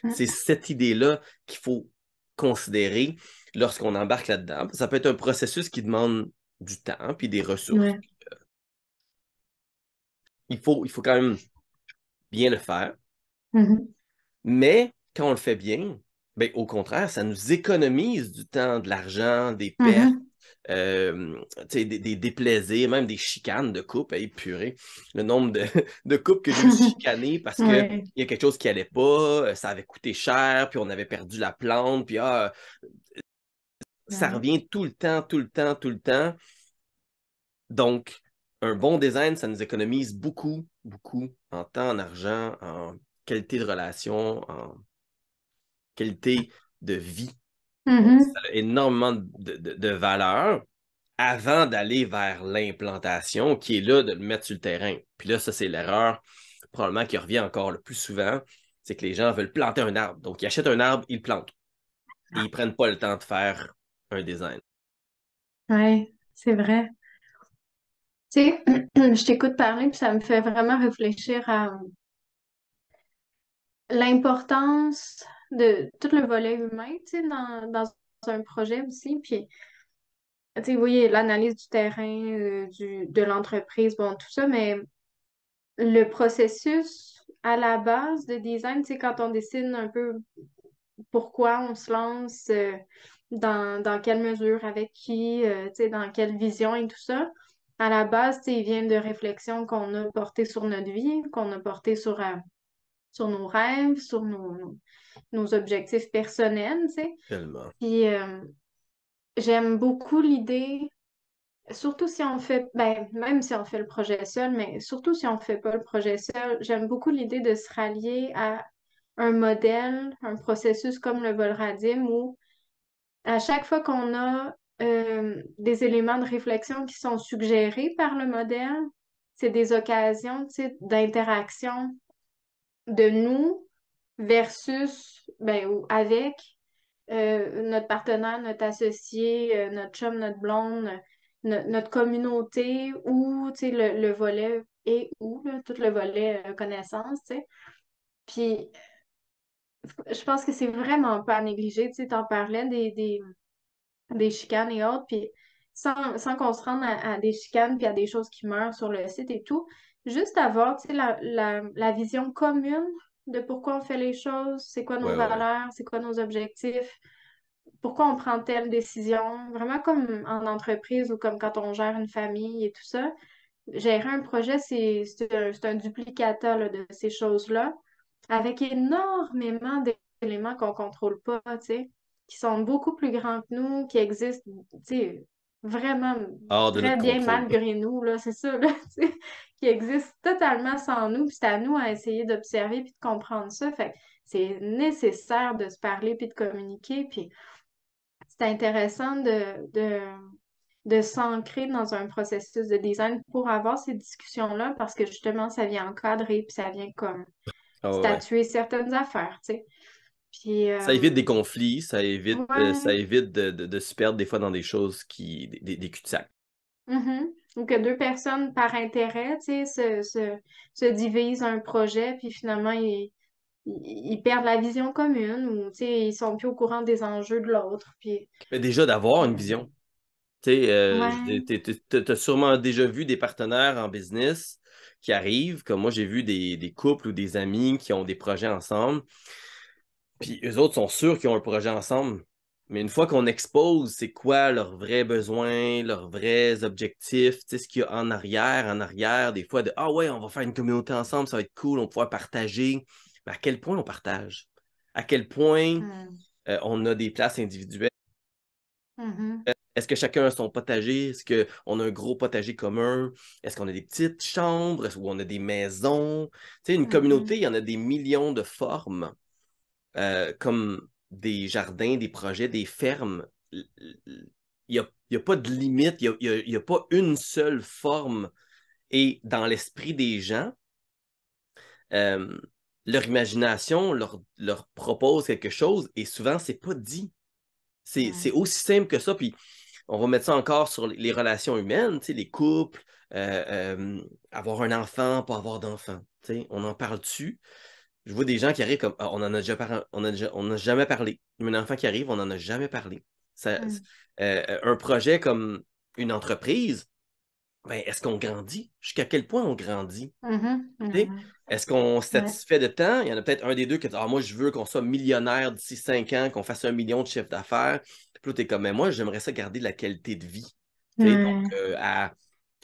[SPEAKER 1] Mm.
[SPEAKER 2] C'est cette idée-là qu'il faut considérer lorsqu'on embarque là-dedans. Ça peut être un processus qui demande du temps puis des ressources.
[SPEAKER 1] Ouais.
[SPEAKER 2] Il faut quand même bien le faire.
[SPEAKER 1] Mhm.
[SPEAKER 2] Mais quand on le fait bien, ben, au contraire, ça nous économise du temps, de l'argent, des pertes,
[SPEAKER 1] Mhm.
[SPEAKER 2] des déplaisirs, même des chicanes de couple. Hey, purée, le nombre de couples que j'ai eu chicaner parce qu'il
[SPEAKER 1] Ouais.
[SPEAKER 2] y a quelque chose qui allait pas, ça avait coûté cher, puis on avait perdu la plante, puis ça
[SPEAKER 1] Ouais.
[SPEAKER 2] revient tout le temps, tout le temps, tout le temps. Donc, un bon design, ça nous économise beaucoup, beaucoup en temps, en argent, en qualité de relation, en qualité de vie. Donc,
[SPEAKER 1] Mhm.
[SPEAKER 2] ça a énormément de valeur avant d'aller vers l'implantation, qui est là de le mettre sur le terrain. Puis là, ça, c'est l'erreur probablement qui revient encore le plus souvent, c'est que les gens veulent planter un arbre. Donc, ils achètent un arbre, ils le plantent. Et ils ne prennent pas le temps de faire un design.
[SPEAKER 1] Ouais, c'est vrai. Tu sais, je t'écoute parler, puis ça me fait vraiment réfléchir à l'importance. de tout le volet humain, tu sais, dans un projet aussi. Puis, tu sais, oui, l'analyse du terrain, de l'entreprise, bon, tout ça, mais le processus à la base de design, tu sais, quand on décide un peu pourquoi on se lance, dans quelle mesure, avec qui, tu sais, dans quelle vision et tout ça. À la base, tu sais, il vient de réflexions qu'on a portées sur notre vie, qu'on a portées sur nos rêves, sur nos objectifs personnels, tu sais.
[SPEAKER 2] Tellement.
[SPEAKER 1] Puis j'aime beaucoup l'idée, surtout si on fait, ben, même si on fait le projet seul, mais surtout si on fait pas le projet seul, j'aime beaucoup l'idée de se rallier à un modèle, un processus comme le Volradim où à chaque fois qu'on a des éléments de réflexion qui sont suggérés par le modèle, c'est des occasions, tu sais, d'interaction de nous versus, ben, ou avec notre partenaire, notre associé, notre chum, notre blonde, notre communauté ou, tu sais, le volet et ou, là, tout le volet connaissance, tu sais. Puis, je pense que c'est vraiment pas à négliger, tu sais, t'en parlais des chicanes et autres, puis sans qu'on se rende à des chicanes puis à des choses qui meurent sur le site et tout, juste avoir, tu sais, la vision commune de pourquoi on fait les choses, c'est quoi nos
[SPEAKER 2] Ouais, ouais, ouais.
[SPEAKER 1] valeurs, c'est quoi nos objectifs, pourquoi on prend telle décision, vraiment comme en entreprise ou comme quand on gère une famille et tout ça. Gérer un projet, c'est un duplicata là, de ces choses-là, avec énormément d'éléments qu'on contrôle pas, tu sais, qui sont beaucoup plus grands que nous, qui existent, tu sais, vraiment
[SPEAKER 2] Hors de notre
[SPEAKER 1] très bien
[SPEAKER 2] contrôle.
[SPEAKER 1] malgré nous, là, c'est ça, là, tu sais, qui existent totalement sans nous, puis c'est à nous à essayer d'observer puis de comprendre ça. Fait que c'est nécessaire de se parler puis de communiquer, puis c'est intéressant de s'ancrer dans un processus de design pour avoir ces discussions-là parce que justement, ça vient encadrer puis ça vient comme
[SPEAKER 2] Ah ouais, ouais.
[SPEAKER 1] statuer certaines affaires, tu sais. Puis,
[SPEAKER 2] Ça évite des conflits, ça
[SPEAKER 1] ouais,
[SPEAKER 2] évite de se perdre des fois dans des choses des cul-de-sac.
[SPEAKER 1] mhm. Ou que deux personnes par intérêt, tu sais, se divisent un projet puis finalement, ils perdent la vision commune ou, tu sais, ils sont plus au courant des enjeux de l'autre. Puis,
[SPEAKER 2] Mais déjà d'avoir une
[SPEAKER 1] euh,
[SPEAKER 2] vision. Tu sais,
[SPEAKER 1] ouais.
[SPEAKER 2] t'as sûrement déjà vu des partenaires en business qui arrivent, comme moi j'ai vu des couples ou des amis qui ont des projets ensemble, puis eux autres sont sûrs qu'ils ont un projet ensemble. Mais une fois qu'on expose c'est quoi leurs vrais besoins, leurs vrais objectifs, tu sais, ce qu'il y a en arrière, des fois de ah ouais, on va faire une communauté ensemble, ça va être cool, on va pouvoir partager. Mais à quel point on partage? À quel point
[SPEAKER 1] Mm.
[SPEAKER 2] on a des places individuelles?
[SPEAKER 1] Mhm.
[SPEAKER 2] Est-ce que chacun a son potager? Est-ce qu'on a un gros potager commun? Est-ce qu'on a des petites chambres? Est-ce qu'on a des maisons? Tu sais, une communauté,
[SPEAKER 1] Mhm.
[SPEAKER 2] il y en a des millions de formes, comme des jardins, des projets, des fermes. Il y a pas de limite, il y a pas une seule forme. Et dans l'esprit des gens, euh, leur imagination leur propose quelque chose et souvent, c'est pas dit. C'est
[SPEAKER 1] Ouais.
[SPEAKER 2] aussi simple que ça. Puis on va mettre ça encore sur les relations humaines, tu sais, les couples, euh, avoir un enfant, pas avoir d'enfant. Tu sais, on en parle dessus. Je vois des gens qui arrivent comme ah, on en a déjà on n'a jamais parlé. Un enfant qui arrive, on n'en a jamais parlé.
[SPEAKER 1] Mm.
[SPEAKER 2] Un projet comme une entreprise, ben, est-ce qu'on grandit? Jusqu'à quel point on grandit?
[SPEAKER 1] Mhm.
[SPEAKER 2] Tu sais,
[SPEAKER 1] Mhm.
[SPEAKER 2] est-ce qu'on se
[SPEAKER 1] Ouais.
[SPEAKER 2] satisfait de temps? Il y en a peut-être un des deux qui dit ah, moi, je veux qu'on soit millionnaire d'ici 5 ans, qu'on fasse 1 million de chiffre d'affaires. Puis là, tu es comme, mais moi, j'aimerais ça garder de la qualité de vie. Tu sais, donc,
[SPEAKER 1] Ouais.
[SPEAKER 2] à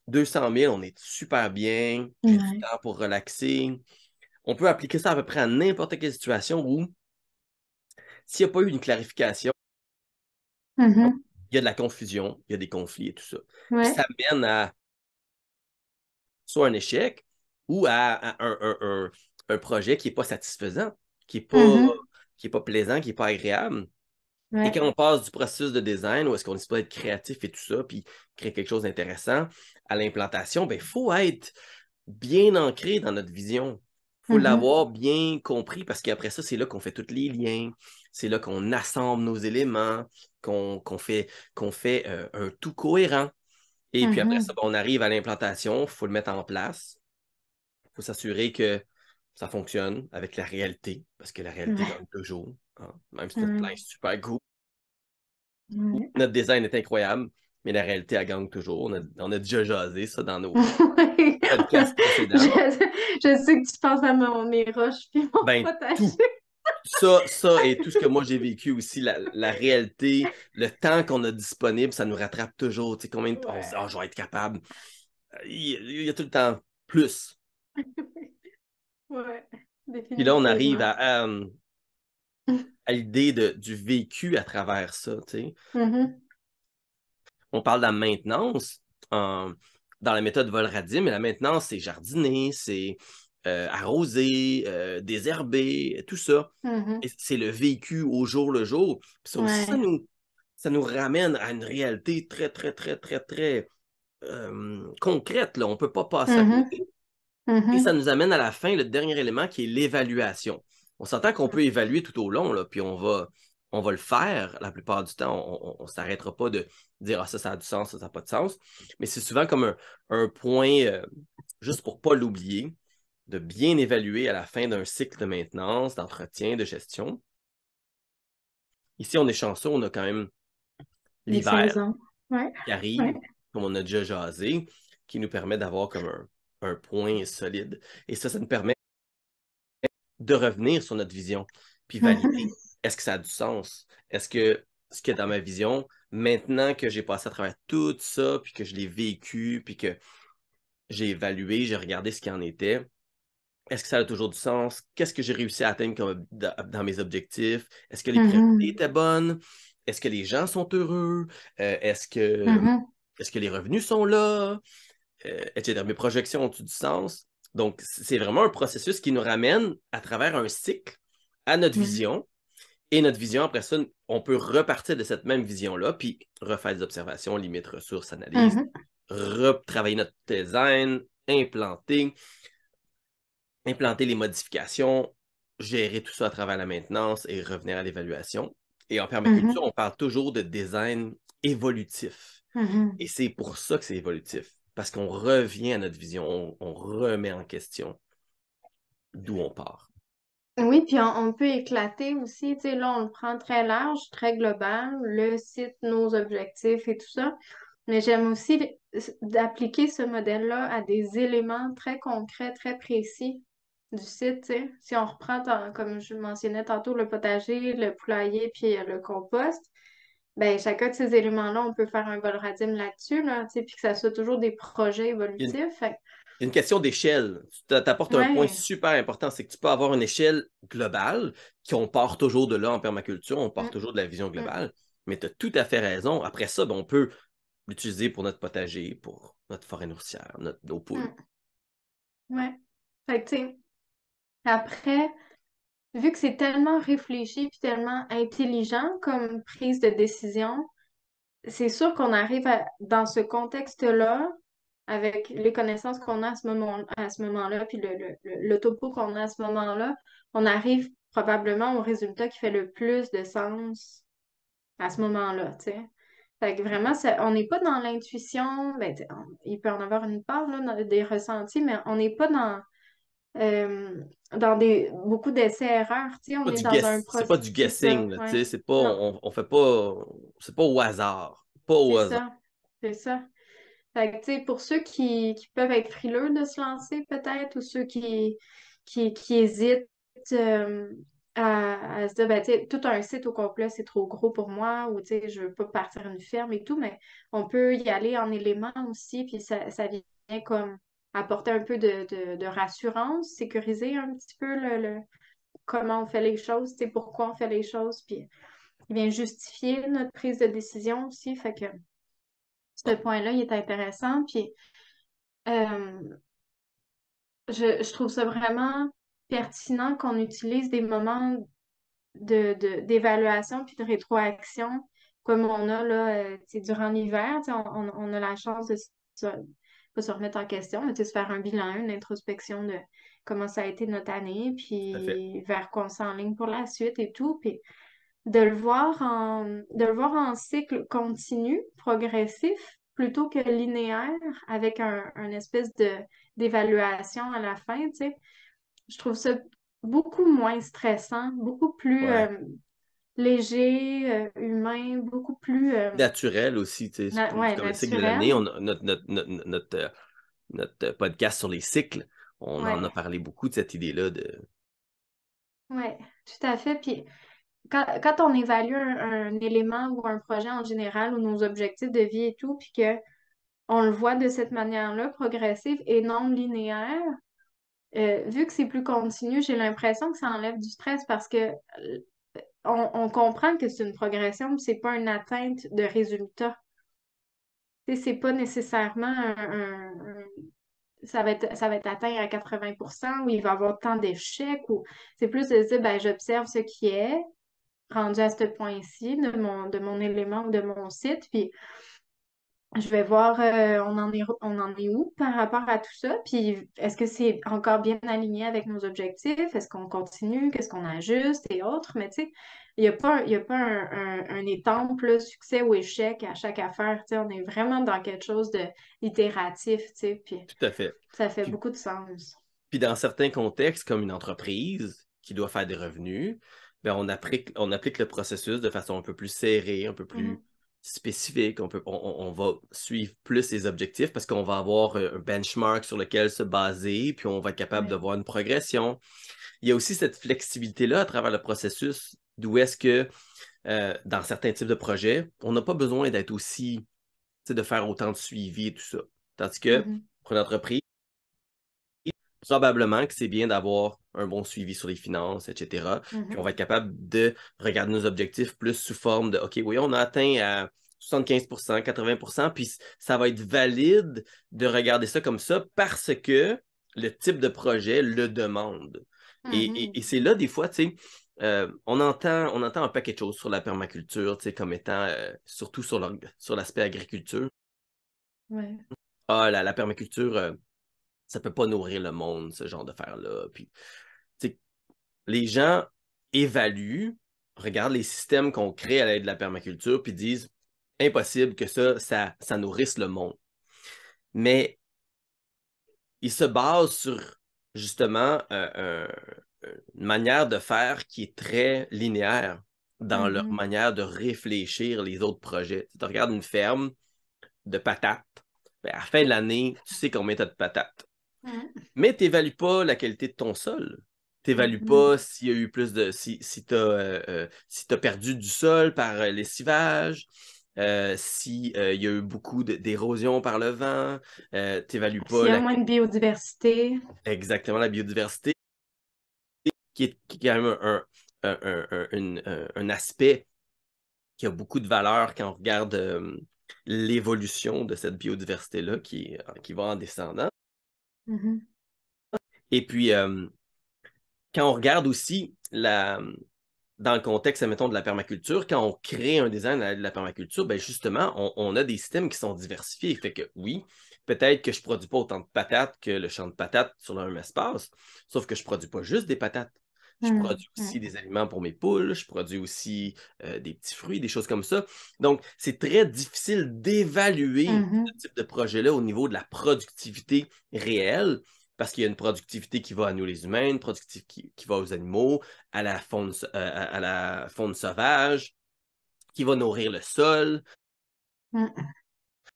[SPEAKER 2] 200 000, on est super bien. J'ai du
[SPEAKER 1] Ouais.
[SPEAKER 2] temps pour relaxer. On peut appliquer ça à peu près à n'importe quelle situation où, s'il n'y a pas eu une clarification,
[SPEAKER 1] Mhm.
[SPEAKER 2] il y a de la confusion, il y a des conflits et tout ça. Puis
[SPEAKER 1] Ouais.
[SPEAKER 2] ça mène à soit un échec ou à un projet qui n'est pas satisfaisant, qui n'est pas,
[SPEAKER 1] Mhm.
[SPEAKER 2] qui est pas plaisant, qui n'est pas agréable. Et
[SPEAKER 1] Ouais.
[SPEAKER 2] quand on passe du processus de design, où est-ce qu'on est supposé être créatif et tout ça, puis créer quelque chose d'intéressant, à l'implantation, ben, il faut être bien ancré dans notre vision. Il faut
[SPEAKER 1] Mhm.
[SPEAKER 2] l'avoir bien compris parce qu'après ça, c'est là qu'on fait tous les liens, c'est là qu'on assemble nos éléments, qu'on fait un tout cohérent. Et puis après ça,
[SPEAKER 1] Mhm.
[SPEAKER 2] ben, on arrive à l'implantation, il faut le mettre en place, il faut s'assurer que ça fonctionne avec la réalité, parce que la réalité
[SPEAKER 1] Ouais.
[SPEAKER 2] gagne toujours, hein. Même si notre plan est
[SPEAKER 1] Ouais.
[SPEAKER 2] super cool,
[SPEAKER 1] Ouais.
[SPEAKER 2] notre design est incroyable, mais la réalité, elle gagne toujours. On a déjà jasé ça dans nos
[SPEAKER 1] Ouais.
[SPEAKER 2] podcasts précédents.
[SPEAKER 1] Je sais que tu penses à mes roches puis mon
[SPEAKER 2] Ben,
[SPEAKER 1] potager.
[SPEAKER 2] tout. Ça et tout ce que moi j'ai vécu aussi, la réalité, le temps qu'on a disponible, ça nous rattrape toujours. Tu sais, combien on se dit, ah,
[SPEAKER 1] Ouais.
[SPEAKER 2] je vais être capable. Il y a tout le temps plus.
[SPEAKER 1] Ouais,
[SPEAKER 2] Puis là, on arrive
[SPEAKER 1] définitivement.
[SPEAKER 2] à l'idée du vécu à travers ça. Tu sais.
[SPEAKER 1] Mhm.
[SPEAKER 2] On parle de la maintenance dans la méthode Volradim, mais la maintenance, c'est jardiner, c'est arroser, désherber, tout ça.
[SPEAKER 1] Mhm.
[SPEAKER 2] Et c'est le vécu au jour le jour. Puis ça aussi,
[SPEAKER 1] Ouais.
[SPEAKER 2] ça nous ramène à une réalité très, très, très, très, très concrète. Là. On ne peut pas passer à
[SPEAKER 1] Mhm.
[SPEAKER 2] côté. Et ça
[SPEAKER 1] Mhm.
[SPEAKER 2] nous amène à la fin, le dernier élément qui est l'évaluation. On s'entend qu'on peut évaluer tout au long, là, puis on va le faire la plupart du temps. On ne s'arrêtera pas de dire ah, ça a du sens, ça n'a pas de sens. Mais c'est souvent comme un point, juste pour ne pas l'oublier, de bien évaluer à la fin d'un cycle de maintenance, d'entretien, de gestion. Ici, on est chanceux, on a quand même
[SPEAKER 1] Les
[SPEAKER 2] l'hiver
[SPEAKER 1] saisons. Ouais.
[SPEAKER 2] qui
[SPEAKER 1] Ouais.
[SPEAKER 2] arrive, comme on a déjà jasé, qui nous permet d'avoir comme un point solide. Et ça nous permet de revenir sur notre vision, puis valider.
[SPEAKER 1] Mhm.
[SPEAKER 2] Est-ce que ça a du sens? Est-ce que ce qu'il y a dans ma vision, maintenant que j'ai passé à travers tout ça, puis que je l'ai vécu, puis que j'ai évalué, j'ai regardé ce qu'il en était, est-ce que ça a toujours du sens? Qu'est-ce que j'ai réussi à atteindre dans mes objectifs? Est-ce que les priorités
[SPEAKER 1] Mhm.
[SPEAKER 2] étaient bonnes? Est-ce que les gens sont heureux?
[SPEAKER 1] Mhm.
[SPEAKER 2] Est-ce que les revenus sont là? Etc. Mes projections ont du sens? Donc, c'est vraiment un processus qui nous ramène à travers un cycle à notre
[SPEAKER 1] Ouais.
[SPEAKER 2] vision. Et notre vision, après ça, on peut repartir de cette même vision-là, puis refaire des observations, limites, ressources, analyses,
[SPEAKER 1] Mhm.
[SPEAKER 2] retravailler notre design, implanter les modifications, gérer tout ça à travers la maintenance et revenir à l'évaluation. Et en permaculture,
[SPEAKER 1] Mhm.
[SPEAKER 2] on parle toujours de design évolutif.
[SPEAKER 1] Mhm.
[SPEAKER 2] Et c'est pour ça que c'est évolutif. Parce qu'on revient à notre vision, on remet en question d'où on part.
[SPEAKER 1] Oui, puis on peut éclater aussi, tu sais, là, on le prend très large, très global, le site, nos objectifs et tout ça. Mais j'aime aussi d'appliquer ce modèle-là à des éléments très concrets, très précis du site, tu sais. Si on reprend, comme je mentionnais tantôt, le potager, le poulailler, puis le compost, ben chacun de ces éléments-là, on peut faire un volradim là-dessus, là, tu sais, puis que ça soit toujours des projets
[SPEAKER 2] Il y a une,
[SPEAKER 1] évolutifs.
[SPEAKER 2] il y a une question d'échelle. Tu apportes un point
[SPEAKER 1] Ouais.
[SPEAKER 2] super important, c'est que tu peux avoir une échelle globale, qu'on part toujours de là en permaculture, on part
[SPEAKER 1] Mm,
[SPEAKER 2] toujours de la vision
[SPEAKER 1] mm,
[SPEAKER 2] globale, mais tu as tout à fait raison. Après ça, ben, on peut l'utiliser pour notre potager, pour notre forêt nourricière, nos poules.
[SPEAKER 1] mm. Ouais. Fait que, tu sais, après, vu que c'est tellement réfléchi puis tellement intelligent comme prise de décision, c'est sûr qu'on arrive dans ce contexte-là, avec les connaissances qu'on a à ce moment-là, puis le topo qu'on a à ce moment-là, on arrive probablement au résultat qui fait le plus de sens à ce moment-là, tu sais. Fait que vraiment, on n'est pas dans l'intuition, ben, tu sais, il peut en avoir une part, là, des ressentis, mais on n'est pas dans beaucoup d'essais-erreurs, tu sais, on est dans un
[SPEAKER 2] C'est pas du
[SPEAKER 1] c'est ça,
[SPEAKER 2] guessing, là, tu
[SPEAKER 1] ouais.
[SPEAKER 2] sais, c'est pas,
[SPEAKER 1] Non,
[SPEAKER 2] on fait pas, c'est pas au hasard. Pas au
[SPEAKER 1] c'est
[SPEAKER 2] hasard.
[SPEAKER 1] ça, c'est ça. Fait que, tu sais, pour ceux qui peuvent être frileux de se lancer, peut-être, ou ceux qui hésitent à se dire, ben, tu sais, tout un site au complet, c'est trop gros pour moi, ou, tu sais, je veux pas partir une ferme et tout, mais on peut y aller en éléments aussi, puis ça vient comme apporter un peu de rassurance, sécuriser un petit peu comment on fait les choses, tu sais, pourquoi on fait les choses, puis il vient justifier notre prise de décision aussi, fait que ce point-là, il est intéressant, puis euh, je trouve ça vraiment pertinent qu'on utilise des moments d'évaluation puis de rétroaction comme on a là, tu sais, durant l'hiver. Tu sais, on a la chance de pas se remettre en question, mais tu sais, se faire un bilan, une introspection de comment ça a été notre année,
[SPEAKER 2] Tout à fait.
[SPEAKER 1] puis vers quoi on s'enligne pour la suite et tout. Puis de le voir en cycle continu, progressif, plutôt que linéaire, avec un espèce d'évaluation à la fin, tu sais. je trouve ça beaucoup moins stressant, beaucoup plus
[SPEAKER 2] Ouais.
[SPEAKER 1] léger, humain, beaucoup plus
[SPEAKER 2] Naturel aussi, tu sais,
[SPEAKER 1] ouais,
[SPEAKER 2] comme le cycle de l'année,
[SPEAKER 1] naturel.
[SPEAKER 2] notre podcast sur les cycles, on en a
[SPEAKER 1] Ouais,
[SPEAKER 2] parlé beaucoup de cette idée-là de...
[SPEAKER 1] ouais, tout à fait. Puis quand on évalue un élément ou un projet en général ou nos objectifs de vie et tout, puis que on le voit de cette manière-là, progressive et non linéaire, vu que c'est plus continu, j'ai l'impression que ça enlève du stress parce que on comprend que c'est une progression, mais c'est pas une atteinte de résultat. Tu sais, c'est pas nécessairement ça va être atteint à 80% ou il va y avoir tant d'échecs ou c'est plus de dire ben, j'observe ce qui est rendu à ce point-ci de mon élément ou de mon site, puis je vais voir on en est où par rapport à tout ça, puis est-ce que c'est encore bien aligné avec nos objectifs? Est-ce qu'on continue? Qu'est-ce qu'on ajuste et autres? Mais tu sais, il y a pas un étampe, là, succès ou échec à chaque affaire. Tu sais, on est vraiment dans quelque chose de itératif, tu sais, puis
[SPEAKER 2] Tout à fait.
[SPEAKER 1] ça fait
[SPEAKER 2] Puis,
[SPEAKER 1] beaucoup de sens.
[SPEAKER 2] puis dans certains contextes, comme une entreprise qui doit faire des revenus, ben on applique le processus de façon un peu plus serrée, un peu plus
[SPEAKER 1] Mhm.
[SPEAKER 2] spécifique. On va suivre plus les objectifs parce qu'on va avoir un benchmark sur lequel se baser, puis on va être capable de
[SPEAKER 1] Ouais.
[SPEAKER 2] voir une progression. Il y a aussi cette flexibilité-là à travers le processus, d'où est-ce que dans certains types de projets, on n'a pas besoin d'être aussi, tu sais, de faire autant de suivi et tout ça. Tandis que
[SPEAKER 1] Mhm.
[SPEAKER 2] pour une entreprise, probablement que c'est bien d'avoir un bon suivi sur les finances, etc. Puis on
[SPEAKER 1] Mhm.
[SPEAKER 2] va être capable de regarder nos objectifs plus sous forme de OK, oui, on a atteint à 75%, 80%, puis ça va être valide de regarder ça comme ça parce que le type de projet le demande. Et
[SPEAKER 1] Mhm.
[SPEAKER 2] c'est là, des fois, tu sais, on entend un paquet de choses sur la permaculture, tu sais, comme étant, surtout sur l'aspect agriculture.
[SPEAKER 1] Ouais.
[SPEAKER 2] Ah, la permaculture, ça peut pas nourrir le monde, ce genre d'affaires-là. Puis, tu sais, les gens évaluent, regardent les systèmes qu'on crée à l'aide de la permaculture, puis disent impossible que ça nourrisse le monde. Mais ils se basent sur justement une manière de faire qui est très linéaire dans leur
[SPEAKER 1] Mhm.
[SPEAKER 2] manière de réfléchir les autres projets. Tu regardes une ferme de patates, ben, à la fin de l'année, tu sais combien tu as de patates.
[SPEAKER 1] Mhm.
[SPEAKER 2] Mais tu n'évalues pas la qualité de ton sol. Tu n'évalues
[SPEAKER 1] Mhm.
[SPEAKER 2] pas s'il y a eu plus de. Si tu as, si t'as perdu du sol par lessivage, si, il y a eu beaucoup d'érosion par le vent. Tu n'évalues
[SPEAKER 1] S'il
[SPEAKER 2] pas
[SPEAKER 1] y a moins de biodiversité.
[SPEAKER 2] exactement la biodiversité, qui est quand même un aspect qui a beaucoup de valeur quand on regarde l'évolution de cette biodiversité-là qui va en descendant.
[SPEAKER 1] Mhm.
[SPEAKER 2] Et puis, quand on regarde aussi dans le contexte, admettons, de la permaculture, quand on crée un design à l'aide de la permaculture, ben justement, on a des systèmes qui sont diversifiés. Fait que oui, peut-être que je ne produis pas autant de patates que le champ de patates sur le même espace, sauf que je ne produis pas juste des patates. Je produis aussi
[SPEAKER 1] Mhm.
[SPEAKER 2] des aliments pour mes poules, je produis aussi des petits fruits, des choses comme ça. Donc, c'est très difficile d'évaluer ce
[SPEAKER 1] Mhm.
[SPEAKER 2] type de projet-là au niveau de la productivité réelle, parce qu'il y a une productivité qui va à nous les humains, une productivité qui va aux animaux, à la faune sauvage, qui va nourrir le sol.
[SPEAKER 1] Mhm.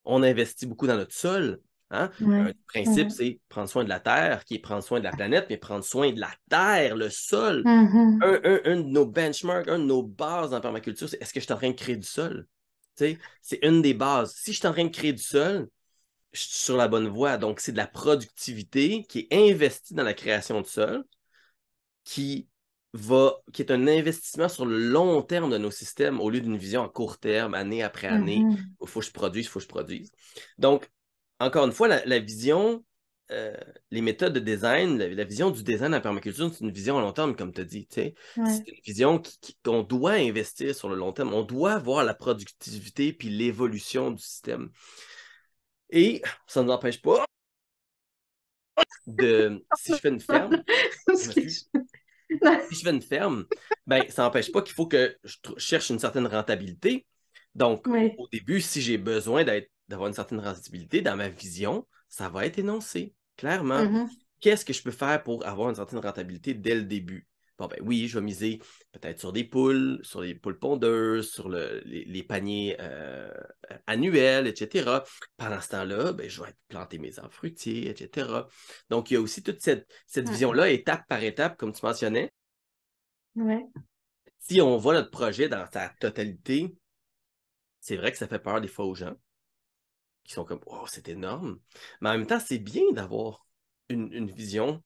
[SPEAKER 2] On investit beaucoup dans notre sol. Hein? Un
[SPEAKER 1] Ouais.
[SPEAKER 2] principe,
[SPEAKER 1] Mhm.
[SPEAKER 2] c'est prendre soin de la terre, qui est prendre soin de la planète, mais prendre soin de la terre, le sol.
[SPEAKER 1] Mhm.
[SPEAKER 2] Un de nos benchmarks, un de nos bases en permaculture, c'est est-ce que je suis en train de créer du sol? Tu sais, c'est une des bases. Si je suis en train de créer du sol, je suis sur la bonne voie. Donc, c'est de la productivité qui est investie dans la création de sol, qui qui est un investissement sur le long terme de nos systèmes au lieu d'une vision à court terme, année après année.
[SPEAKER 1] Mhm.
[SPEAKER 2] Il faut que je produise, il faut que je produise. Donc, encore une fois, la vision, euh, les méthodes de design, la vision du design en permaculture, c'est une vision à long terme, comme tu as dit. C'est
[SPEAKER 1] Ouais.
[SPEAKER 2] une vision qu'on doit investir sur le long terme. On doit voir la productivité puis l'évolution du système. Et ça ne nous empêche pas si je fais une ferme, je m'excuse,
[SPEAKER 1] Excuse.
[SPEAKER 2] si je fais une ferme, ben, ça n'empêche pas qu'il faut que je cherche une certaine rentabilité. Donc,
[SPEAKER 1] Oui.
[SPEAKER 2] au début, si j'ai besoin d'avoir une certaine rentabilité dans ma vision, ça va être énoncé, clairement.
[SPEAKER 1] Mhm.
[SPEAKER 2] qu'est-ce que je peux faire pour avoir une certaine rentabilité dès le début? Bon, ben oui, je vais miser peut-être sur les poules pondeuses, sur les paniers annuels, etc. Pendant ce temps-là, ben, je vais planter mes arbres fruitiers, etc. Donc, il y a aussi toute cette
[SPEAKER 1] Ouais.
[SPEAKER 2] vision-là, étape par étape, comme tu mentionnais.
[SPEAKER 1] Ouais.
[SPEAKER 2] Si on voit notre projet dans sa totalité, c'est vrai que ça fait peur des fois aux gens qui sont comme, oh, c'est énorme. Mais en même temps, c'est bien d'avoir une vision,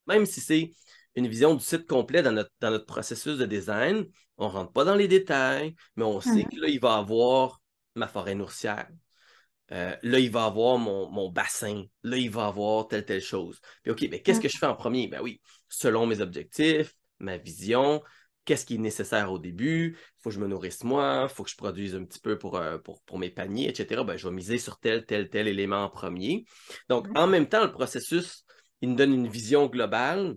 [SPEAKER 2] même si c'est une vision du site complet dans notre processus de design. On ne rentre pas dans les détails, mais on sait que là, il va y avoir ma forêt nourricière. Là, il va avoir mon bassin. Là, il va avoir telle chose. Puis, OK, mais qu'est-ce que je fais en premier? Ben oui, selon mes objectifs, ma vision, qu'est-ce qui est nécessaire au début? Il faut que je me nourrisse moi, il faut que je produise un petit peu pour mes paniers, etc. Ben, je vais miser sur tel élément en premier. Donc, en même temps, le processus, il nous donne une vision globale,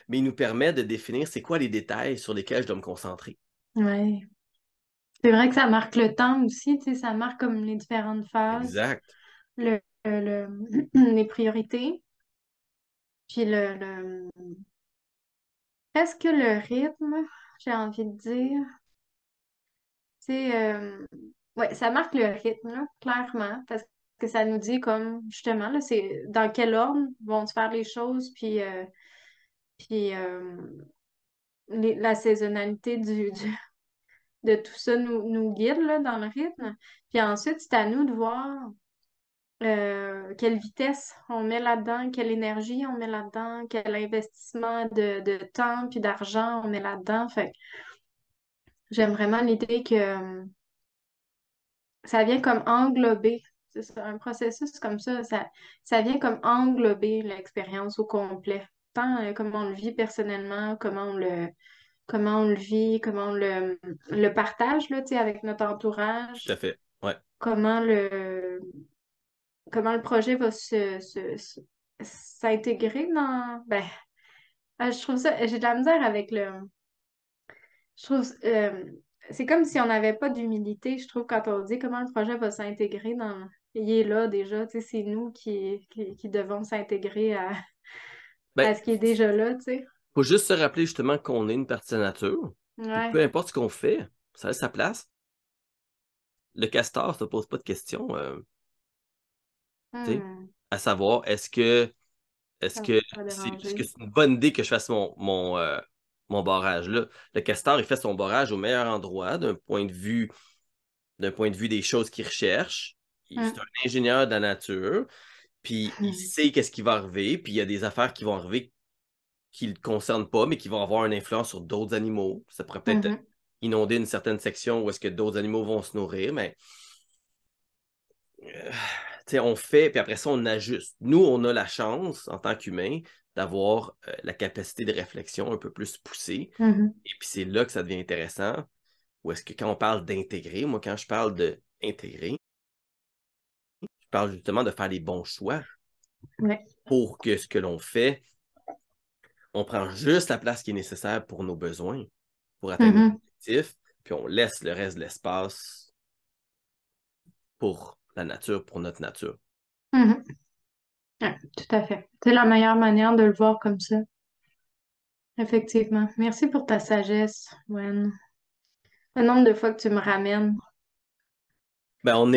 [SPEAKER 2] mais il nous permet de définir c'est quoi les détails sur lesquels je dois me concentrer.
[SPEAKER 1] Ouais. C'est vrai que ça marque le temps aussi, tu sais, ça marque comme les différentes phases,
[SPEAKER 2] Exact.
[SPEAKER 1] les priorités, puis presque le rythme, j'ai envie de dire. Tu sais, ouais, ça marque le rythme, là, clairement, parce que ça nous dit comme, justement, là, c'est dans quel ordre vont se faire les choses, puis la saisonnalité de tout ça nous guide, là, dans le rythme. Puis ensuite, c'est à nous de voir quelle vitesse on met là-dedans, quelle énergie on met là-dedans, quel investissement de temps puis d'argent on met là-dedans. Fait que j'aime vraiment l'idée que ça vient comme englober. C'est ça, un processus comme ça vient comme englober l'expérience au complet. Tant comment on le vit personnellement, comment on le vit, comment on le partage là, tu sais, avec notre
[SPEAKER 2] Tout à
[SPEAKER 1] entourage,
[SPEAKER 2] fait. Ouais.
[SPEAKER 1] comment comment le projet va s'intégrer dans. Ben, je trouve ça, j'ai de la misère avec je trouve, c'est comme si on n'avait pas d'humilité, je trouve, quand on dit comment le projet va s'intégrer dans. Il est là déjà, tu sais, c'est nous qui devons s'intégrer
[SPEAKER 2] Ben,
[SPEAKER 1] à ce qui est déjà là, tu sais.
[SPEAKER 2] faut juste se rappeler justement qu'on est une partie de la nature. Puis
[SPEAKER 1] Ouais.
[SPEAKER 2] peu importe ce qu'on fait, ça a sa place. Le castor ne se pose pas de questions, tu sais,
[SPEAKER 1] Hmm.
[SPEAKER 2] à savoir, est-ce
[SPEAKER 1] Ça
[SPEAKER 2] que
[SPEAKER 1] va
[SPEAKER 2] est-ce que
[SPEAKER 1] déranger.
[SPEAKER 2] c'est une bonne idée que je fasse mon barrage là? Le castor, il fait son barrage au meilleur endroit d'un point de vue des choses qu'il recherche. C'est
[SPEAKER 1] Hmm.
[SPEAKER 2] un ingénieur de la nature, puis il
[SPEAKER 1] Hmm.
[SPEAKER 2] sait qu'est-ce qui va arriver, puis il y a des affaires qui vont arriver qui ne le concernent pas, mais qui vont avoir une influence sur d'autres animaux. Ça pourrait peut-être
[SPEAKER 1] Mhm.
[SPEAKER 2] inonder une certaine section où est-ce que d'autres animaux vont se nourrir, mais euh, on fait, puis après ça, on ajuste. Nous, on a la chance, en tant qu'humains, d'avoir la capacité de réflexion un peu plus poussée.
[SPEAKER 1] Mhm.
[SPEAKER 2] Et puis c'est là que ça devient intéressant. Ou est-ce que quand on parle d'intégrer, moi, quand je parle d'intégrer, je parle justement de faire les bons choix
[SPEAKER 1] Ouais.
[SPEAKER 2] pour que ce que l'on fait, on prend juste la place qui est nécessaire pour nos besoins, pour atteindre nos
[SPEAKER 1] Mhm.
[SPEAKER 2] objectifs, puis on laisse le reste de l'espace pour la nature, pour notre nature.
[SPEAKER 1] Mhm. Ouais, tout à fait. C'est la meilleure manière de le voir comme ça. Effectivement. Merci pour ta sagesse, Wen. Le nombre de fois que tu me ramènes.
[SPEAKER 2] Ben,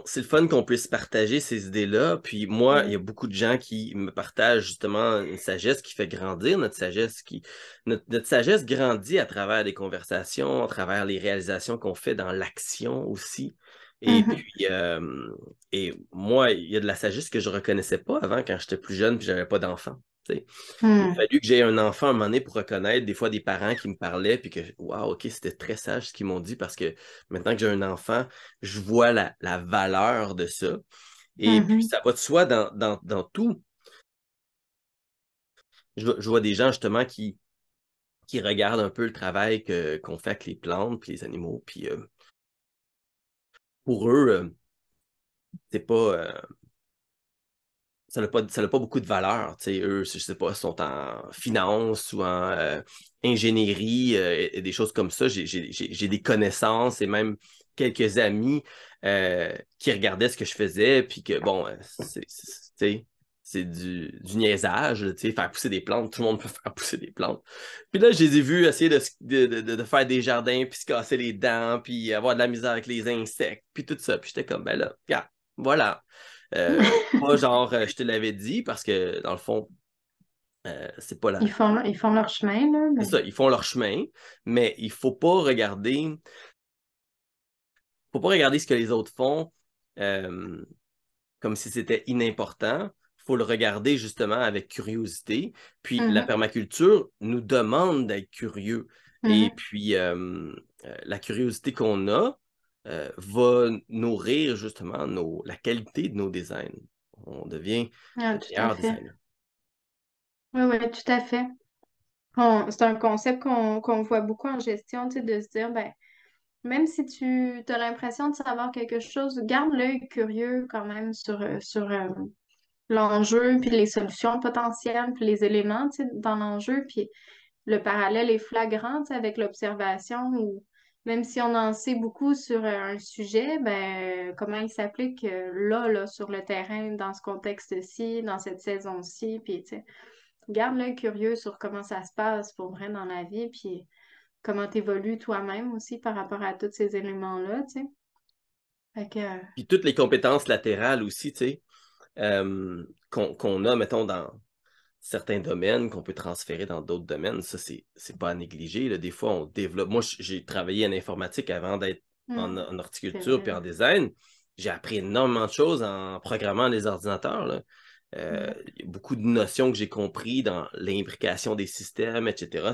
[SPEAKER 2] c'est le fun qu'on puisse partager ces idées-là. Puis moi, il y
[SPEAKER 1] Ouais.
[SPEAKER 2] a beaucoup de gens qui me partagent justement une sagesse qui fait grandir notre sagesse grandit à travers des conversations, à travers les réalisations qu'on fait dans l'action aussi. Et
[SPEAKER 1] Mhm.
[SPEAKER 2] puis, et moi, il y a de la sagesse que je reconnaissais pas avant quand j'étais plus jeune puis j'avais pas d'enfant. Tu sais. Il a
[SPEAKER 1] Mhm.
[SPEAKER 2] fallu que j'aie un enfant à un moment donné pour reconnaître des fois des parents qui me parlaient puis que, waouh, OK, c'était très sage ce qu'ils m'ont dit parce que maintenant que j'ai un enfant, je vois la valeur de ça. Et puis,
[SPEAKER 1] Mhm.
[SPEAKER 2] ça va de soi dans tout. Je vois des gens justement qui regardent un peu le travail qu'on fait avec les plantes puis les animaux. Puis pour eux, c'est pas, ça n'a pas beaucoup de valeur. Tu sais, eux, je sais pas, sont en finance ou en ingénierie et des choses comme ça. J'ai des connaissances et même quelques amis qui regardaient ce que je faisais, puis que bon, tu sais, du niaisage, là, tu sais, faire pousser des plantes. Tout le monde peut faire pousser des plantes. Puis là, je les ai vus essayer de faire des jardins, puis se casser les dents, puis avoir de la misère avec les insectes, puis tout ça. Puis j'étais comme, ben là, regarde, voilà. Pas genre, je te l'avais dit, parce que dans le fond, c'est pas la.
[SPEAKER 1] Ils font leur chemin, là,
[SPEAKER 2] C'est
[SPEAKER 1] mais...
[SPEAKER 2] ça, ils font leur chemin, mais il faut pas regarder ce que les autres font euh, comme si c'était inimportant. Il faut le regarder justement avec curiosité. Puis la
[SPEAKER 1] Mhm,
[SPEAKER 2] permaculture nous demande d'être curieux. Et
[SPEAKER 1] mhm.
[SPEAKER 2] puis la curiosité qu'on a va nourrir justement la qualité de nos designs. On devient
[SPEAKER 1] Ah,
[SPEAKER 2] de
[SPEAKER 1] tout à
[SPEAKER 2] meilleurs
[SPEAKER 1] fait.
[SPEAKER 2] designers.
[SPEAKER 1] Oui, oui, tout à fait. C'est un concept qu'on voit beaucoup en gestion, tu sais, de se dire, ben, même si tu as l'impression de savoir quelque chose, garde l'œil curieux quand même sur l'enjeu, puis les solutions potentielles, puis les éléments, tu sais, dans l'enjeu, puis le parallèle est flagrant, tu sais, avec l'observation, ou même si on en sait beaucoup sur un sujet, ben, comment il s'applique là, sur le terrain, dans ce contexte-ci, dans cette saison-ci, puis, tu sais, garde l'œil curieux sur comment ça se passe pour vrai dans la vie, puis comment tu évolues toi-même aussi par rapport à tous ces éléments-là, tu sais. Fait que,
[SPEAKER 2] Puis toutes les compétences latérales aussi, tu sais, qu'on a, mettons, dans certains domaines qu'on peut transférer dans d'autres domaines, ça, c'est pas à négliger, là. Des fois, on développe. Moi, j'ai travaillé en informatique avant d'être en
[SPEAKER 1] c'est
[SPEAKER 2] horticulture
[SPEAKER 1] vrai,
[SPEAKER 2] puis en
[SPEAKER 1] là.
[SPEAKER 2] design. J'ai appris énormément de choses en programmant les ordinateurs, là.
[SPEAKER 1] Ouais.
[SPEAKER 2] Il y a beaucoup de notions que j'ai compris dans l'imbrication des systèmes, etc.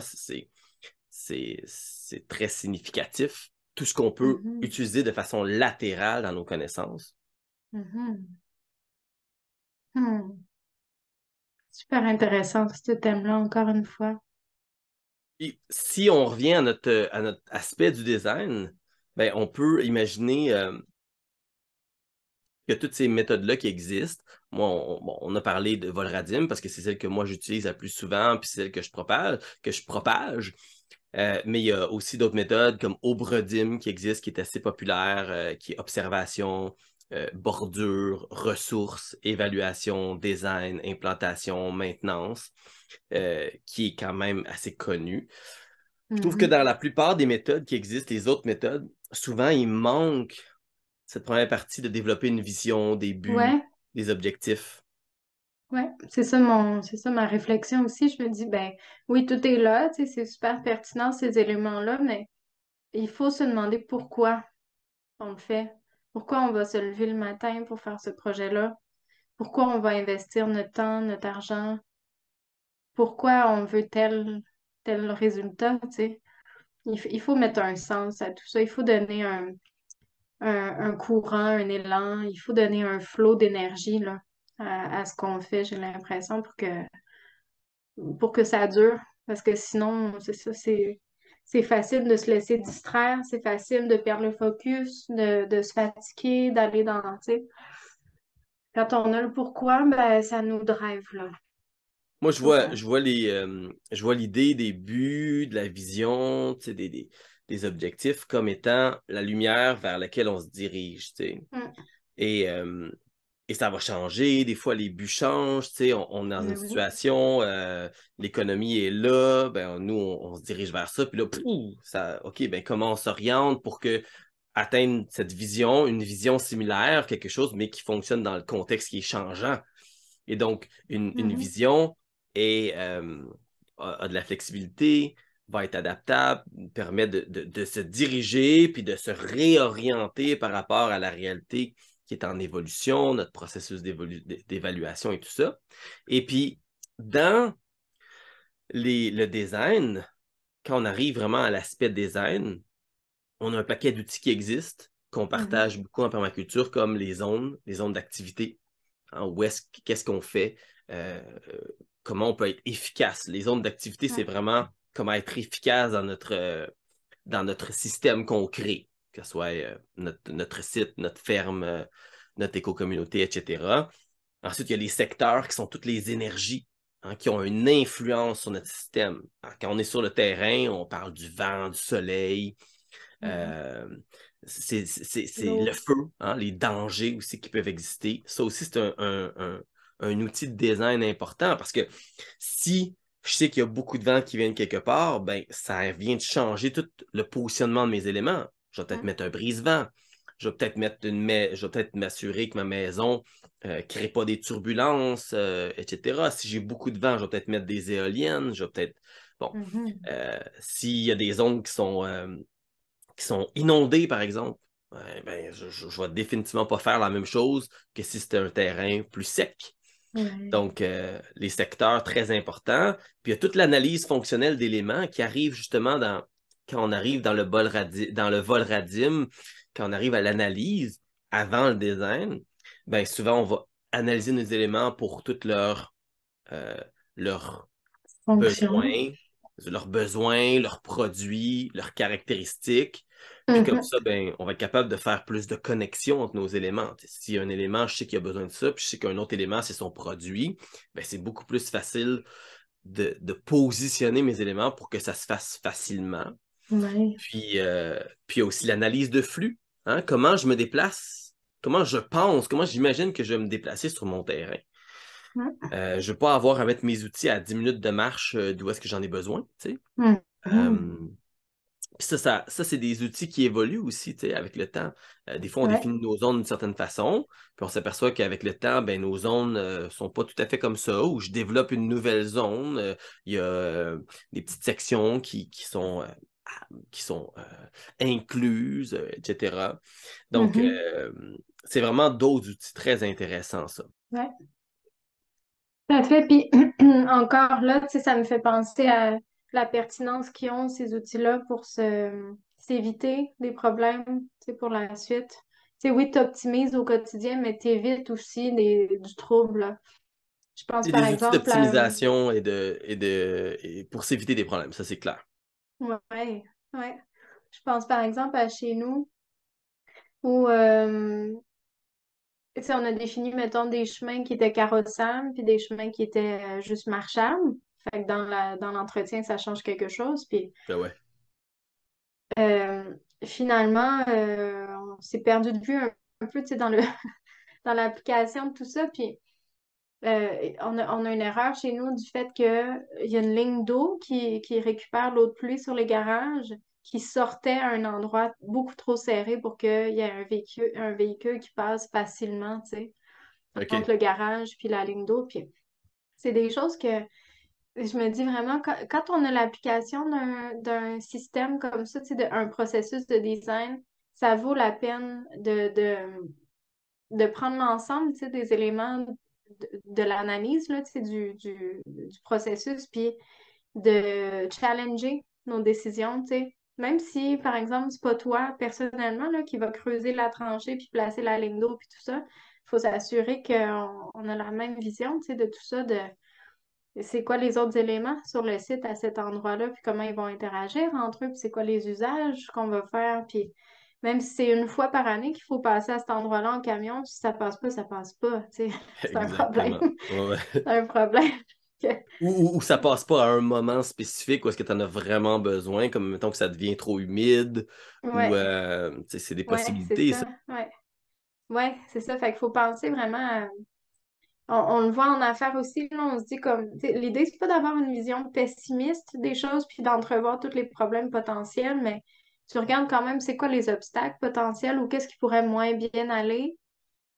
[SPEAKER 2] C'est très significatif. Tout ce qu'on peut
[SPEAKER 1] Mhm.
[SPEAKER 2] utiliser de façon latérale dans nos connaissances.
[SPEAKER 1] Mhm. Hmm. Super intéressant ce thème-là, encore une fois.
[SPEAKER 2] Puis, si on revient à notre aspect du design, ben, on peut imaginer que toutes ces méthodes-là qui existent, moi, bon, on a parlé de Volradim parce que c'est celle que moi j'utilise la plus souvent, puis c'est celle que je propage. Mais il y a aussi d'autres méthodes comme Obredim qui existe, qui est assez populaire, qui est observation, bordure, ressources, évaluation, design, implantation, maintenance, qui est quand même assez connu. Je trouve que
[SPEAKER 1] Mhm.
[SPEAKER 2] dans la plupart des méthodes qui existent, les autres méthodes, souvent il manque cette première partie de développer une vision, des buts,
[SPEAKER 1] Ouais,
[SPEAKER 2] des objectifs.
[SPEAKER 1] ouais, c'est ça ma réflexion aussi. Je me dis, ben oui, tout est là, tu sais, c'est super pertinent ces éléments-là, mais il faut se demander pourquoi on le fait. Pourquoi on va se lever le matin pour faire ce projet-là? Pourquoi on va investir notre temps, notre argent? Pourquoi on veut tel résultat, tu sais? Il faut mettre un sens à tout ça. Il faut donner un courant, un élan. Il faut donner un flot d'énergie là, à ce qu'on fait, j'ai l'impression, pour que ça dure. Parce que sinon, c'est ça, c'est facile de se laisser distraire, c'est facile de perdre le focus, de se fatiguer, d'aller dans, tu sais. Quand on a le pourquoi, ben, ça nous drive, là.
[SPEAKER 2] Moi,
[SPEAKER 1] Faut qu'on...
[SPEAKER 2] je vois l'idée des buts, de la vision, tu sais, des objectifs comme étant la lumière vers laquelle on se dirige, tu sais.
[SPEAKER 1] Mm.
[SPEAKER 2] Et, euh, et ça va changer. Des fois, les buts changent, tu sais. On est dans une
[SPEAKER 1] Mais oui.
[SPEAKER 2] situation, l'économie est là, ben, nous, on se dirige vers ça. Puis là, pouf, ça, OK, ben, comment on s'oriente pour que atteindre cette vision, une vision similaire, quelque chose, mais qui fonctionne dans le contexte qui est changeant. Et donc, une
[SPEAKER 1] Mhm.
[SPEAKER 2] vision a de la flexibilité, va être adaptable, permet de se diriger puis de se réorienter par rapport à la réalité qui est en évolution, notre processus d'évaluation et tout ça. Et puis, dans le design, quand on arrive vraiment à l'aspect design, on a un paquet d'outils qui existent, qu'on
[SPEAKER 1] Mhm.
[SPEAKER 2] partage beaucoup en permaculture, comme les zones d'activité. Hein, qu'est-ce qu'on fait, euh, comment on peut être efficace. Les zones d'activité, c'est
[SPEAKER 1] Mm.
[SPEAKER 2] vraiment comment être efficace dans notre système qu'on crée, que ce soit notre site, notre ferme, notre éco-communauté, etc. Ensuite, il y a les secteurs qui sont toutes les énergies, hein, qui ont une influence sur notre système. Alors, quand on est sur le terrain, on parle du vent, du soleil,
[SPEAKER 1] Mhm.
[SPEAKER 2] euh, c'est le
[SPEAKER 1] L'eau.
[SPEAKER 2] feu, hein, les dangers aussi qui peuvent exister. Ça aussi, c'est un outil de design important parce que si je sais qu'il y a beaucoup de vent qui viennent quelque part, ben, ça vient de changer tout le positionnement de mes éléments. Je vais peut-être mettre un brise-vent. Je vais peut-être je vais peut-être m'assurer que ma maison ne crée pas des turbulences, etc. Si j'ai beaucoup de vent, je vais peut-être mettre des éoliennes. Je vais peut-être. Bon. S'il y a des zones qui sont inondées, par exemple, ouais, ben, je ne vais définitivement pas faire la même chose que si c'était un terrain plus sec. Donc, les secteurs très importants. Puis il y a toute l'analyse fonctionnelle d'éléments qui arrive justement quand on arrive dans dans le vol radim, quand on arrive à l'analyse avant le design, ben souvent on va analyser nos éléments pour toutes euh, leurs
[SPEAKER 1] Fonction.
[SPEAKER 2] besoins, leurs produits, leurs caractéristiques. Puis comme
[SPEAKER 1] Mhm.
[SPEAKER 2] ça, ben, on va être capable de faire plus de connexions entre nos éléments. S'il y a un élément, je sais qu'il a besoin de ça, puis je sais qu'un autre élément, c'est son produit, ben, c'est beaucoup plus facile de positionner mes éléments pour que ça se fasse facilement.
[SPEAKER 1] Ouais.
[SPEAKER 2] Puis il y a aussi l'analyse de flux. Hein? Comment je me déplace, comment je pense, comment j'imagine que je vais me déplacer sur mon terrain. Je ne veux pas avoir à mettre mes outils à 10 minutes de marche d'où est-ce que j'en ai besoin. Tu sais.
[SPEAKER 1] Mhm.
[SPEAKER 2] Euh, Puis ça c'est des outils qui évoluent aussi, tu sais, avec le temps. Des fois, on
[SPEAKER 1] Ouais.
[SPEAKER 2] définit nos zones d'une certaine façon, puis on s'aperçoit qu'avec le temps, ben, nos zones sont pas tout à fait comme ça, ou je développe une nouvelle zone. Il y a des petites sections qui sont incluses, etc. Donc,
[SPEAKER 1] Mhm.
[SPEAKER 2] c'est vraiment d'autres outils très intéressants, ça.
[SPEAKER 1] Ouais. Tout à fait. Puis encore là, tu sais, ça me fait penser à la pertinence qu'ils ont, ces outils-là, pour s'éviter des problèmes, tu sais, pour la suite. Tu sais, oui, tu optimises au quotidien, mais tu évites aussi du trouble, là. Je pense
[SPEAKER 2] C'est
[SPEAKER 1] par
[SPEAKER 2] des outils
[SPEAKER 1] exemple à...
[SPEAKER 2] d'optimisation et pour s'éviter des problèmes, ça c'est clair.
[SPEAKER 1] Ouais, ouais. Je pense par exemple à chez nous où tu sais, on a défini, mettons, des chemins qui étaient carrossables puis des chemins qui étaient juste marchables. Fait que dans l'entretien, ça change quelque chose. Puis
[SPEAKER 2] Ben ouais.
[SPEAKER 1] finalement, on s'est perdu de vue un peu, tu sais, dans l'application de tout ça. Puis on a une erreur chez nous du fait qu'il y a une ligne d'eau qui récupère l'eau de pluie sur les garages, qui sortait à un endroit beaucoup trop serré pour qu'il y ait un véhicule qui passe facilement, tu sais, entre
[SPEAKER 2] OK.
[SPEAKER 1] le garage puis la ligne d'eau. Puis c'est des choses que je me dis vraiment, quand on a l'application d'un système comme ça, tu sais, un processus de design, ça vaut la peine de prendre l'ensemble, tu sais, des éléments de l'analyse, là, tu sais, du processus, puis de challenger nos décisions, tu sais. Même si, par exemple, c'est pas toi, personnellement, là, qui va creuser la tranchée puis placer la ligne d'eau puis tout ça, il faut s'assurer qu'on a la même vision, tu sais, de tout ça, de c'est quoi les autres éléments sur le site à cet endroit-là, puis comment ils vont interagir entre eux, puis c'est quoi les usages qu'on va faire, puis même si c'est une fois par année qu'il faut passer à cet endroit-là en camion, si ça passe pas, ça passe pas, tu sais, c'est un problème.
[SPEAKER 2] Exactement. Ouais.
[SPEAKER 1] C'est un problème.
[SPEAKER 2] Ou ça passe pas à un moment spécifique où est-ce que tu en as vraiment besoin, comme mettons que ça devient trop humide, ou
[SPEAKER 1] Ouais,
[SPEAKER 2] tu sais, c'est des
[SPEAKER 1] ouais, c'est
[SPEAKER 2] possibilités, ça.
[SPEAKER 1] ça. Ouais, ouais, c'est ça. Fait qu'il faut penser vraiment on le voit en affaires aussi, là, on se dit comme, tu sais, l'idée, c'est pas d'avoir une vision pessimiste des choses puis d'entrevoir tous les problèmes potentiels, mais tu regardes quand même c'est quoi les obstacles potentiels ou qu'est-ce qui pourrait moins bien aller,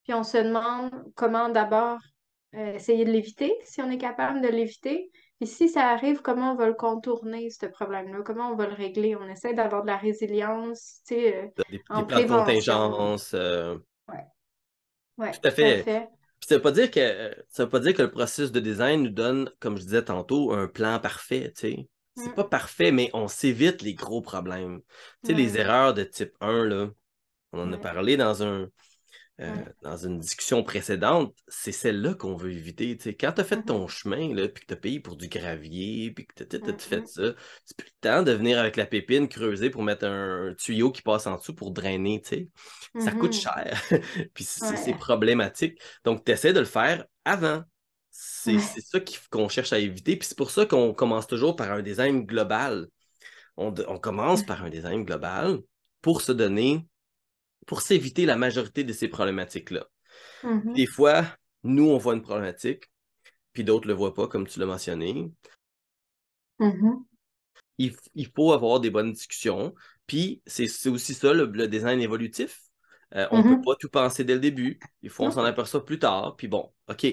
[SPEAKER 1] puis on se demande comment d'abord essayer de l'éviter, si on est capable de l'éviter, puis si ça arrive, comment on va le contourner, ce problème-là, comment on va le régler. On essaie d'avoir de la résilience, tu sais,
[SPEAKER 2] Des
[SPEAKER 1] en
[SPEAKER 2] plans de
[SPEAKER 1] prévention.
[SPEAKER 2] contingence.
[SPEAKER 1] Ouais, ouais,
[SPEAKER 2] Tout à
[SPEAKER 1] tout à
[SPEAKER 2] fait.
[SPEAKER 1] fait.
[SPEAKER 2] Puis ça veut pas dire que le processus de design nous donne, comme je disais tantôt, un plan parfait, tu sais. C'est pas
[SPEAKER 1] Mm.
[SPEAKER 2] parfait, mais on s'évite les gros problèmes. Tu sais, les
[SPEAKER 1] Ouais,
[SPEAKER 2] erreurs de type 1, là, on en a
[SPEAKER 1] ouais,
[SPEAKER 2] parlé
[SPEAKER 1] ouais.
[SPEAKER 2] dans une discussion précédente, c'est celle-là qu'on veut éviter. Tu sais, quand tu as fait
[SPEAKER 1] Mhm.
[SPEAKER 2] ton chemin, là, puis que tu as payé pour du gravier, puis que tu as fait
[SPEAKER 1] Mhm.
[SPEAKER 2] ça, c'est plus le temps de venir avec la pépine creuser pour mettre un tuyau qui passe en dessous pour drainer. Tu sais. Ça coûte
[SPEAKER 1] Mhm.
[SPEAKER 2] cher, puis c'est
[SPEAKER 1] Ouais.
[SPEAKER 2] problématique. Donc, tu essaies de le faire avant. C'est
[SPEAKER 1] Ouais.
[SPEAKER 2] ça qu'on cherche à éviter, puis c'est pour ça qu'on commence toujours par un design global. On commence par un design global pour se donner, pour s'éviter la majorité de ces problématiques-là. Des
[SPEAKER 1] Mhm.
[SPEAKER 2] fois, nous, on voit une problématique, puis d'autres ne le voient pas, comme tu l'as mentionné.
[SPEAKER 1] Mhm.
[SPEAKER 2] Il faut avoir des bonnes discussions. Puis c'est aussi ça, le design évolutif. On ne peut
[SPEAKER 1] Mhm.
[SPEAKER 2] pas tout penser dès le début. Il faut on
[SPEAKER 1] Non.
[SPEAKER 2] s'en aperçoit plus tard. Puis bon, OK.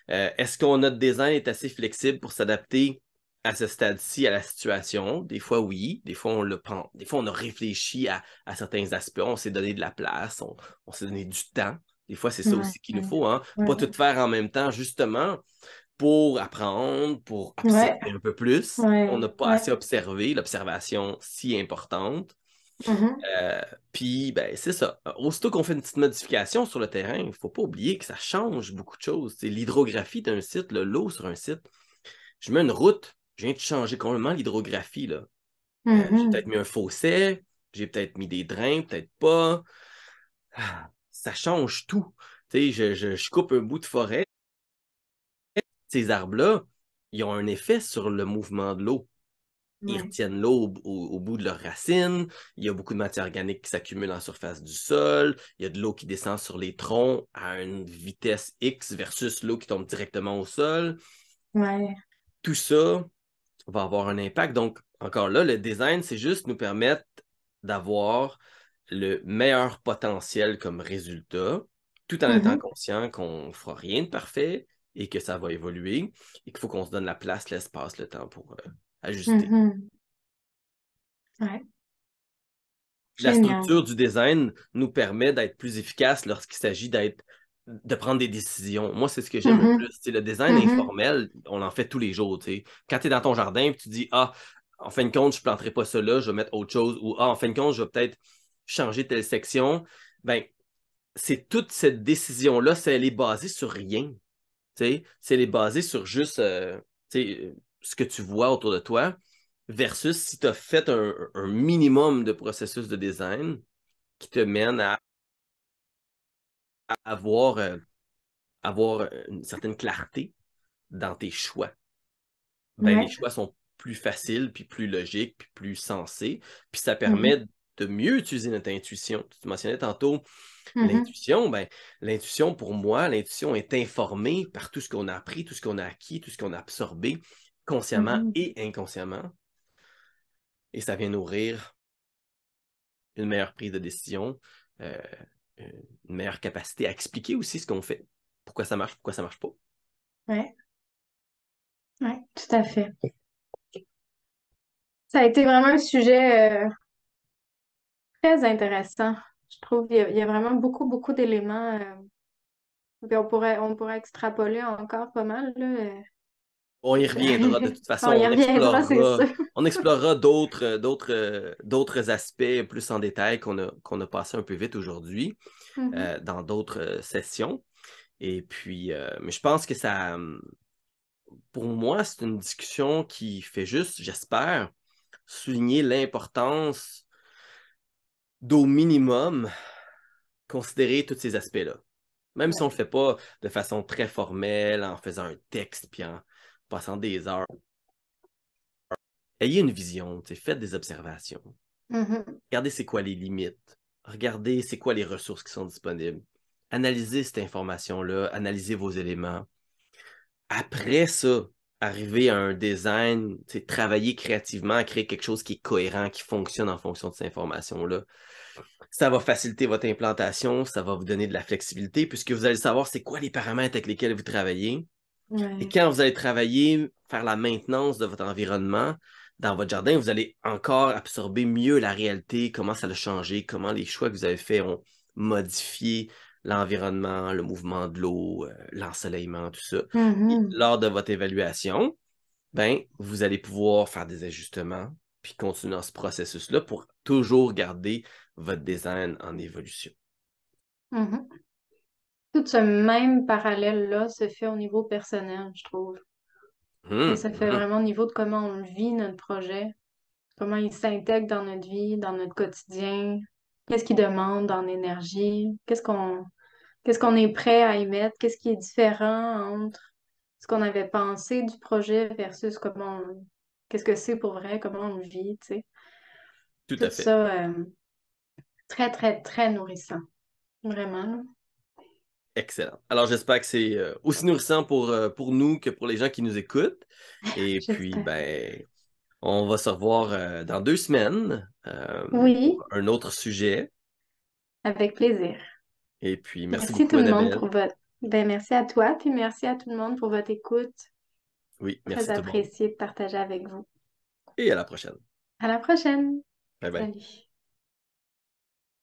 [SPEAKER 2] Est-ce que notre design est assez flexible pour s'adapter à ce stade-ci, à la situation? Des fois, oui. Des fois, des fois, on a réfléchi à certains aspects. On s'est donné de la place. On s'est donné du temps. Des fois, c'est ça
[SPEAKER 1] Ouais.
[SPEAKER 2] aussi qu'il nous faut, hein?
[SPEAKER 1] Ouais.
[SPEAKER 2] Pas tout faire en même temps, justement pour apprendre, pour
[SPEAKER 1] Ouais.
[SPEAKER 2] observer un peu plus. On
[SPEAKER 1] Ouais.
[SPEAKER 2] n'a pas
[SPEAKER 1] Ouais.
[SPEAKER 2] assez observé, l'observation si importante.
[SPEAKER 1] Mhm.
[SPEAKER 2] Euh, Puis, ben, c'est ça. Aussitôt qu'on fait une petite modification sur le terrain, il ne faut pas oublier que ça change beaucoup de choses. C'est l'hydrographie d'un site, l'eau sur un site. Je mets une route, je viens de changer complètement l'hydrographie, là. J'ai peut-être
[SPEAKER 1] Mhm.
[SPEAKER 2] mis un fossé, j'ai peut-être mis des drains, peut-être pas. Ça change tout. Tu sais, je coupe un bout de forêt. Ces arbres-là, ils ont un effet sur le mouvement de l'eau. Ils
[SPEAKER 1] Ouais.
[SPEAKER 2] retiennent l'eau au bout de leurs racines. Il y a beaucoup de matière organique qui s'accumule en surface du sol. Il y a de l'eau qui descend sur les troncs à une vitesse X versus l'eau qui tombe directement au sol.
[SPEAKER 1] Ouais.
[SPEAKER 2] Tout ça va avoir un impact. Donc, encore là, le design, c'est juste nous permettre d'avoir le meilleur potentiel comme résultat, tout en étant
[SPEAKER 1] Mhm.
[SPEAKER 2] conscient qu'on ne fera rien de parfait et que ça va évoluer et qu'il faut qu'on se donne la place, l'espace, le temps pour ajuster.
[SPEAKER 1] Mhm. Ouais.
[SPEAKER 2] La
[SPEAKER 1] Génial.
[SPEAKER 2] structure du design nous permet d'être plus efficace lorsqu'il s'agit de prendre des décisions. Moi, c'est ce que j'aime le plus.
[SPEAKER 1] Mhm.
[SPEAKER 2] Tu sais, le design
[SPEAKER 1] Mhm.
[SPEAKER 2] informel, on en fait tous les jours. Tu sais. Quand tu es dans ton jardin et tu dis, ah, en fin de compte, je ne planterai pas ça là, je vais mettre autre chose, ou ah, en fin de compte, je vais peut-être changer telle section, ben, c'est toute cette décision-là, c'est elle est basée sur rien. Tu sais. C'est elle est basée sur juste tu sais, ce que tu vois autour de toi, versus si tu as fait un minimum de processus de design qui te mène à avoir une certaine clarté dans tes choix. Ben, les
[SPEAKER 1] Ouais.
[SPEAKER 2] choix sont plus faciles, puis plus logiques, puis plus sensés, puis ça
[SPEAKER 1] Mhm.
[SPEAKER 2] permet de mieux utiliser notre intuition. Tu mentionnais tantôt
[SPEAKER 1] Mhm.
[SPEAKER 2] l'intuition, ben, l'intuition, pour moi, l'intuition est informée par tout ce qu'on a appris, tout ce qu'on a acquis, tout ce qu'on a absorbé, consciemment
[SPEAKER 1] Mhm.
[SPEAKER 2] et inconsciemment, et ça vient nourrir une meilleure prise de décision, euh, une meilleure capacité à expliquer aussi ce qu'on fait. Pourquoi ça marche pas.
[SPEAKER 1] Ouais. Ouais. Tout à fait. Ça a été vraiment un sujet très intéressant. Je trouve qu'il y a vraiment beaucoup, beaucoup d'éléments. Puis on pourrait extrapoler encore pas mal, là.
[SPEAKER 2] On y reviendra de toute façon,
[SPEAKER 1] On y reviendra, c'est sûr.
[SPEAKER 2] on explorera d'autres aspects plus en détail qu'on a passé un peu vite aujourd'hui
[SPEAKER 1] Mhm.
[SPEAKER 2] dans d'autres sessions. Et puis, mais je pense que pour moi, c'est une discussion qui fait juste, j'espère, souligner l'importance d'au minimum considérer tous ces aspects-là. Même si on ne
[SPEAKER 1] Ouais.
[SPEAKER 2] le fait pas de façon très formelle, en faisant un texte, puis en passant des heures. Ayez une vision, faites des observations.
[SPEAKER 1] Mhm.
[SPEAKER 2] Regardez c'est quoi les limites. Regardez c'est quoi les ressources qui sont disponibles. Analysez cette information-là, analysez vos éléments. Après ça, arrivez à un design, travailler créativement à créer quelque chose qui est cohérent, qui fonctionne en fonction de cette information-là. Ça va faciliter votre implantation, ça va vous donner de la flexibilité puisque vous allez savoir c'est quoi les paramètres avec lesquels vous travaillez. Et
[SPEAKER 1] Ouais.
[SPEAKER 2] quand vous allez travailler, faire la maintenance de votre environnement dans votre jardin, vous allez encore absorber mieux la réalité, comment ça a changé, comment les choix que vous avez faits ont modifié l'environnement, le mouvement de l'eau, l'ensoleillement, tout ça. Et
[SPEAKER 1] Mhm.
[SPEAKER 2] lors de votre évaluation, ben, vous allez pouvoir faire des ajustements puis continuer dans ce processus-là pour toujours garder votre design en évolution.
[SPEAKER 1] Mhm. Tout ce même parallèle-là se fait au niveau personnel, je trouve. Et ça fait
[SPEAKER 2] Hum.
[SPEAKER 1] vraiment au niveau de comment on vit notre projet, comment il s'intègre dans notre vie, dans notre quotidien, qu'est-ce qu'il demande en énergie, qu'est-ce qu'on est prêt à y mettre, qu'est-ce qui est différent entre ce qu'on avait pensé du projet versus qu'est-ce que c'est pour vrai, comment on le vit, tu sais.
[SPEAKER 2] Tout
[SPEAKER 1] Tout
[SPEAKER 2] à fait.
[SPEAKER 1] ça, très, très, très nourrissant. Vraiment, là.
[SPEAKER 2] Excellent. Alors, j'espère que c'est aussi nourrissant pour nous que pour les gens qui nous écoutent. Et puis,
[SPEAKER 1] J'espère.
[SPEAKER 2] ben, on va se revoir dans 2 semaines
[SPEAKER 1] Oui,
[SPEAKER 2] pour un autre sujet.
[SPEAKER 1] avec plaisir.
[SPEAKER 2] Et puis, merci
[SPEAKER 1] Merci
[SPEAKER 2] beaucoup,
[SPEAKER 1] tout le monde pour
[SPEAKER 2] Annabelle.
[SPEAKER 1] votre... Ben, merci à toi, puis merci à tout le monde pour votre écoute.
[SPEAKER 2] Oui,
[SPEAKER 1] Très
[SPEAKER 2] merci tout le monde.
[SPEAKER 1] apprécié de partager avec vous.
[SPEAKER 2] Et à la prochaine.
[SPEAKER 1] À la prochaine.
[SPEAKER 2] Bye bye.
[SPEAKER 1] Salut.